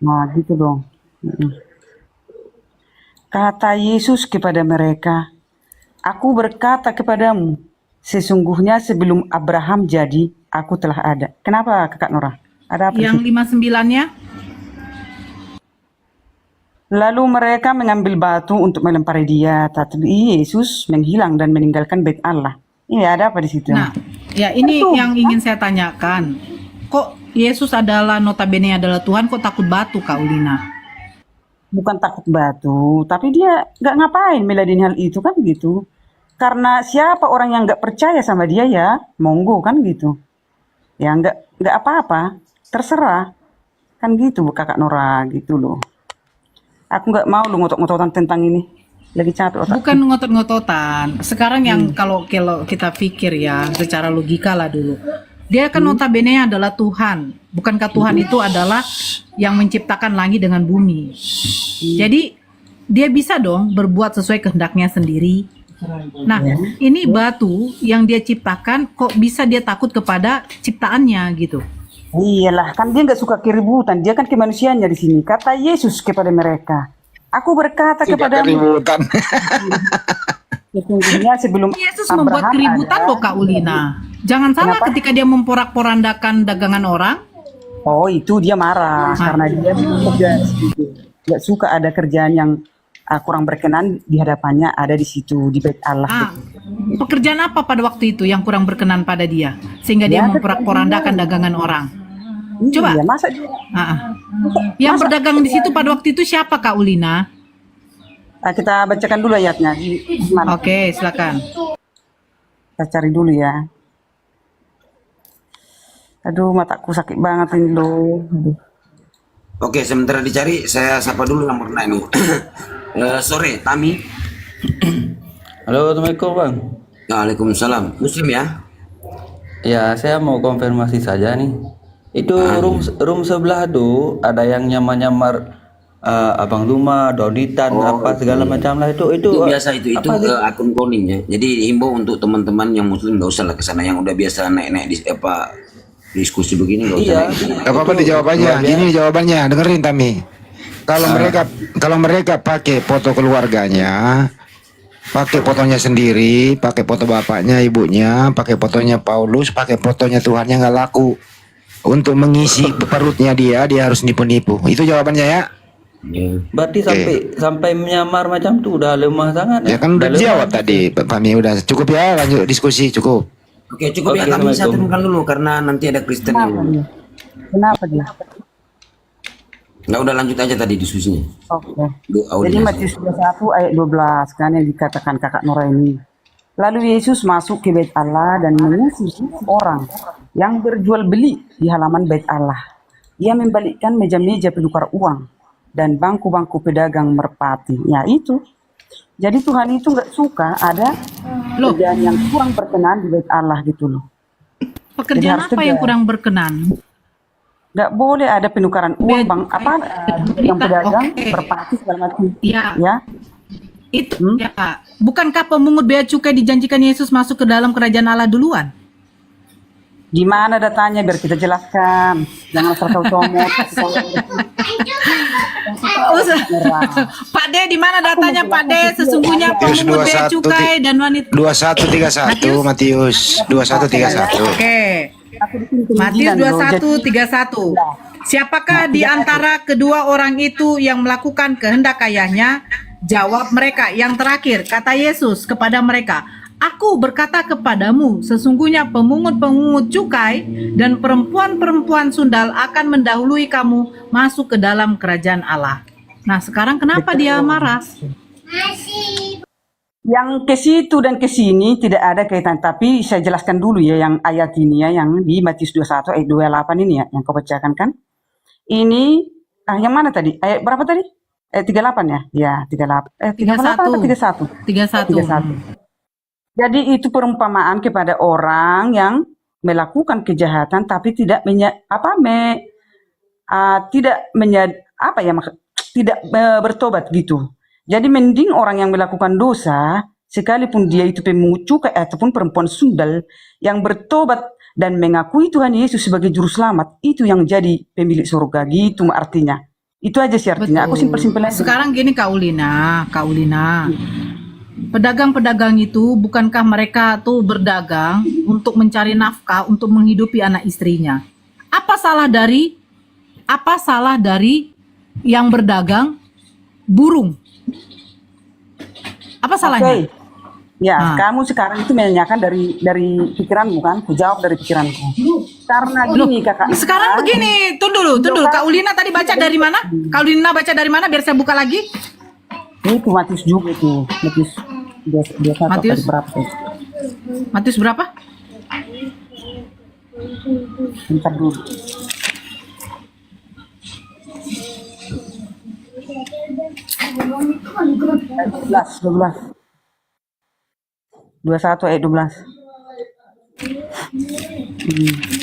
Nah, gitu dong. Kata Yesus kepada mereka, "Aku berkata kepadamu, sesungguhnya sebelum Abraham jadi, aku telah ada." Kenapa Kakak Nora? Ada apa? Yang 59-nya? Lalu mereka mengambil batu untuk melempari dia, tapi Yesus menghilang dan meninggalkan bait Allah. Ini ada apa di situ? Nah, ya ini yang ingin saya tanyakan. Kok Yesus adalah notabene adalah Tuhan, kok takut batu, Kak Ulina? Bukan takut batu, tapi dia nggak ngapain meladeni hal itu kan gitu. Karena siapa orang yang nggak percaya sama dia ya, monggo kan gitu. Ya nggak apa-apa, terserah. Kan gitu Kakak Nora gitu loh. Aku nggak mau lu ngotot-ngototan tentang ini. Lagi capek otak. Bukan ngotot-ngototan. Sekarang yang kalau kita pikir ya secara logika lah dulu. Dia kan notabene adalah Tuhan. Bukankah Tuhan itu adalah yang menciptakan langit dengan bumi? Jadi dia bisa dong berbuat sesuai kehendaknya sendiri. Nah, ini batu yang dia ciptakan kok bisa dia takut kepada ciptaannya gitu. Iyalah, kan dia nggak suka keributan. Dia kan kemanusiaannya di sini. Kata Yesus kepada mereka, "Aku berkata kepada keributan. Sesungguhnya sebelum Yesus membuat keributan loh Kak Ulina. Jangan salah ketika dia memporak-porandakan dagangan orang. Oh itu dia marah karena dia nggak suka ada kerjaan yang kurang berkenan di hadapannya ada di situ di bait Allah. Pekerjaan apa pada waktu itu yang kurang berkenan pada dia sehingga dia memporak-porandakan dagangan orang? Coba. Iya, masa dia, yang berdagang di situ pada waktu itu siapa Kak Ulina? Kita bacakan dulu ayatnya. Oke, silakan. Kita cari dulu ya. Aduh, mataku sakit banget ini loh. Oke, sementara dicari, saya sapa dulu yang pernah ini. Sore, Tami. Halo, Assalamualaikum Bang. Waalaikumsalam. Muslim ya? Ya, saya mau konfirmasi saja nih. Itu room sebelah tuh ada yang nyamar-nyamar abang rumah, doditan, apa segala macam lah itu biasa itu akun cloning ya. Jadi himbau untuk teman-teman yang muslim nggak usah lah kesana, yang udah biasa naik-naik di diskusi begini nggak usah. Gak apa-apa dijawab aja. Gini jawabannya, dengerin Tami. Kalau mereka pakai foto keluarganya, pakai fotonya sendiri, pakai foto bapaknya, ibunya, pakai fotonya Paulus, pakai fotonya Tuhannya nggak laku. Untuk mengisi perutnya dia harus nipu-nipu. Itu jawabannya ya. Berarti sampai menyamar macam tuh udah lemah sangat ya. Kan udah jawab tadi Pak Fahmi, udah cukup ya, lanjut diskusi cukup. Oke, cukup ya, kami saya turunkan dulu karena nanti ada Kristen yang... Kenapa dia? Nggak, udah lanjut aja tadi diskusinya. Oke. Jadi Matius 21 ayat 12 kan yang dikatakan Kakak Nora ini. Lalu Yesus masuk ke bait Allah dan mengusir orang yang berjual beli di halaman bait Allah. Ia membalikkan meja-meja penukar uang dan bangku-bangku pedagang merpati. Ya itu. Jadi Tuhan itu nggak suka ada pekerjaan yang kurang berkenan di bait Allah gitu loh. Pekerjaan harus apa yang tegas. kurang berkenan? Nggak boleh ada penukaran uang bang apa yang pedagang Oke. merpati segala macam. Iya. Ya. Itu ya. Bukankah pemungut bea cukai dijanjikan Yesus masuk ke dalam kerajaan Allah duluan? Gimana datanya biar kita jelaskan. Jangan asal kau comot. Pak D, di mana datanya Pak D? Sesungguhnya Matius pemungut bea 21, cukai dan wanita. 2131 Matius 2131. Oke. Matius 21:31. Siapakah di antara kedua orang itu yang melakukan kehendak ayahnya? Jawab mereka. Yang terakhir, kata Yesus kepada mereka, Aku berkata kepadamu, sesungguhnya pemungut-pemungut cukai dan perempuan-perempuan sundal akan mendahului kamu masuk ke dalam kerajaan Allah. Nah, sekarang kenapa dia marah? Yang ke situ dan ke sini tidak ada kaitan, tapi saya jelaskan dulu ya yang ayat ini ya, yang di Matius 21 ayat 28 ini ya, yang kau bacakan kan. Ini yang mana tadi? Ayat berapa tadi? Ayat 38 ya? Ya, 38. 38 atau 31? 31. Jadi itu perumpamaan kepada orang yang melakukan kejahatan tapi tidak bertobat gitu. Jadi mending orang yang melakukan dosa sekalipun dia itu pemungut cukai ataupun perempuan sundal yang bertobat dan mengakui Tuhan Yesus sebagai juru selamat, itu yang jadi pemilik surga gitu artinya. Itu aja sih artinya. Aku simpel-simpel aja. Sekarang gini Kak Ulina. Pedagang-pedagang itu bukankah mereka tuh berdagang untuk mencari nafkah untuk menghidupi anak istrinya? Apa salah dari yang berdagang burung? Apa salahnya? Oke. Ya, kamu sekarang itu menanyakan dari pikiranmu kan? Ku jawab dari pikiranku. Karena gini kakak. Sekarang begini, tunggu dulu. Kak Ulina tadi baca dari mana? Kak Ulina baca dari mana? Biar saya buka lagi. Itu Matius juga tuh. Matius berapa? Matius berapa? Bentar dulu. Ayat 12. 21 ayat 12.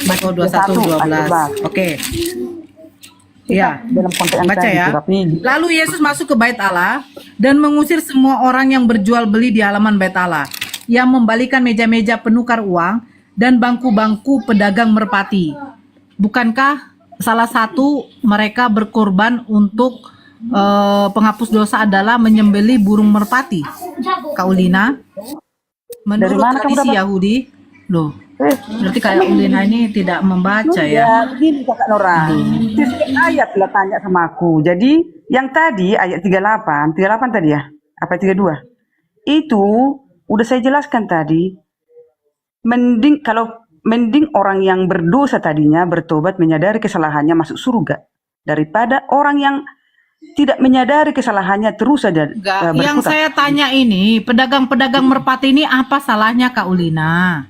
Baca 21 12. Oke. Ya, dalam konteks yang baca tadi, ya. tapi Lalu Yesus masuk ke bait Allah dan mengusir semua orang yang berjual beli di halaman bait Allah, yang membalikan meja-meja penukar uang dan bangku-bangku pedagang merpati. Bukankah salah satu mereka berkorban untuk penghapus dosa adalah menyembelih burung merpati? Kak Ulina, menurut tradisi Yahudi, loh, berarti kayak Ulina ini tidak membaca ya? Begini kakak Nora, ayat lah tanya sama aku. Jadi yang tadi ayat 38 tadi ya, apa 32? Itu udah saya jelaskan tadi. Mending orang yang berdosa tadinya bertobat menyadari kesalahannya masuk surga daripada orang yang tidak menyadari kesalahannya terus saja berkutat. Yang saya tanya ini, pedagang-pedagang merpati ini apa salahnya Kak Ulina?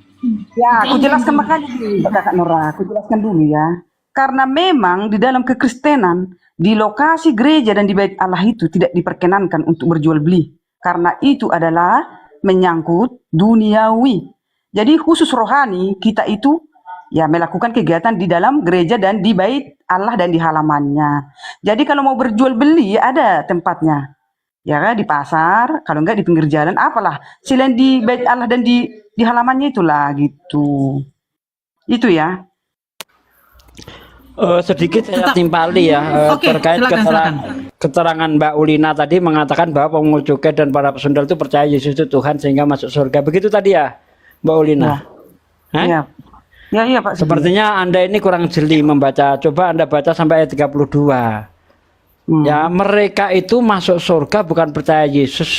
Ya, aku jelaskan makanya Kakak Nora, aku jelaskan dulu ya. Karena memang di dalam kekristenan, di lokasi gereja dan di bait Allah itu tidak diperkenankan untuk berjual beli. Karena itu adalah menyangkut duniawi. Jadi khusus rohani, kita itu ya melakukan kegiatan di dalam gereja dan di bait Allah dan di halamannya. Jadi kalau mau berjual beli ada tempatnya. Ya kan di pasar, kalau enggak di pinggir jalan, apalah. Selain di bait Allah dan di halamannya itulah gitu. Itu ya. Sedikit saya timpali ya terkait keterangan Mbak Ulina tadi mengatakan bahwa pemungut cukai dan para pesundal itu percaya Yesus itu Tuhan sehingga masuk surga. Begitu tadi ya, Mbak Ulina? Iya. Ya, Pak. Sepertinya Anda ini kurang jeli membaca. Coba Anda baca sampai ayat 32. Ya, mereka itu masuk surga bukan percaya Yesus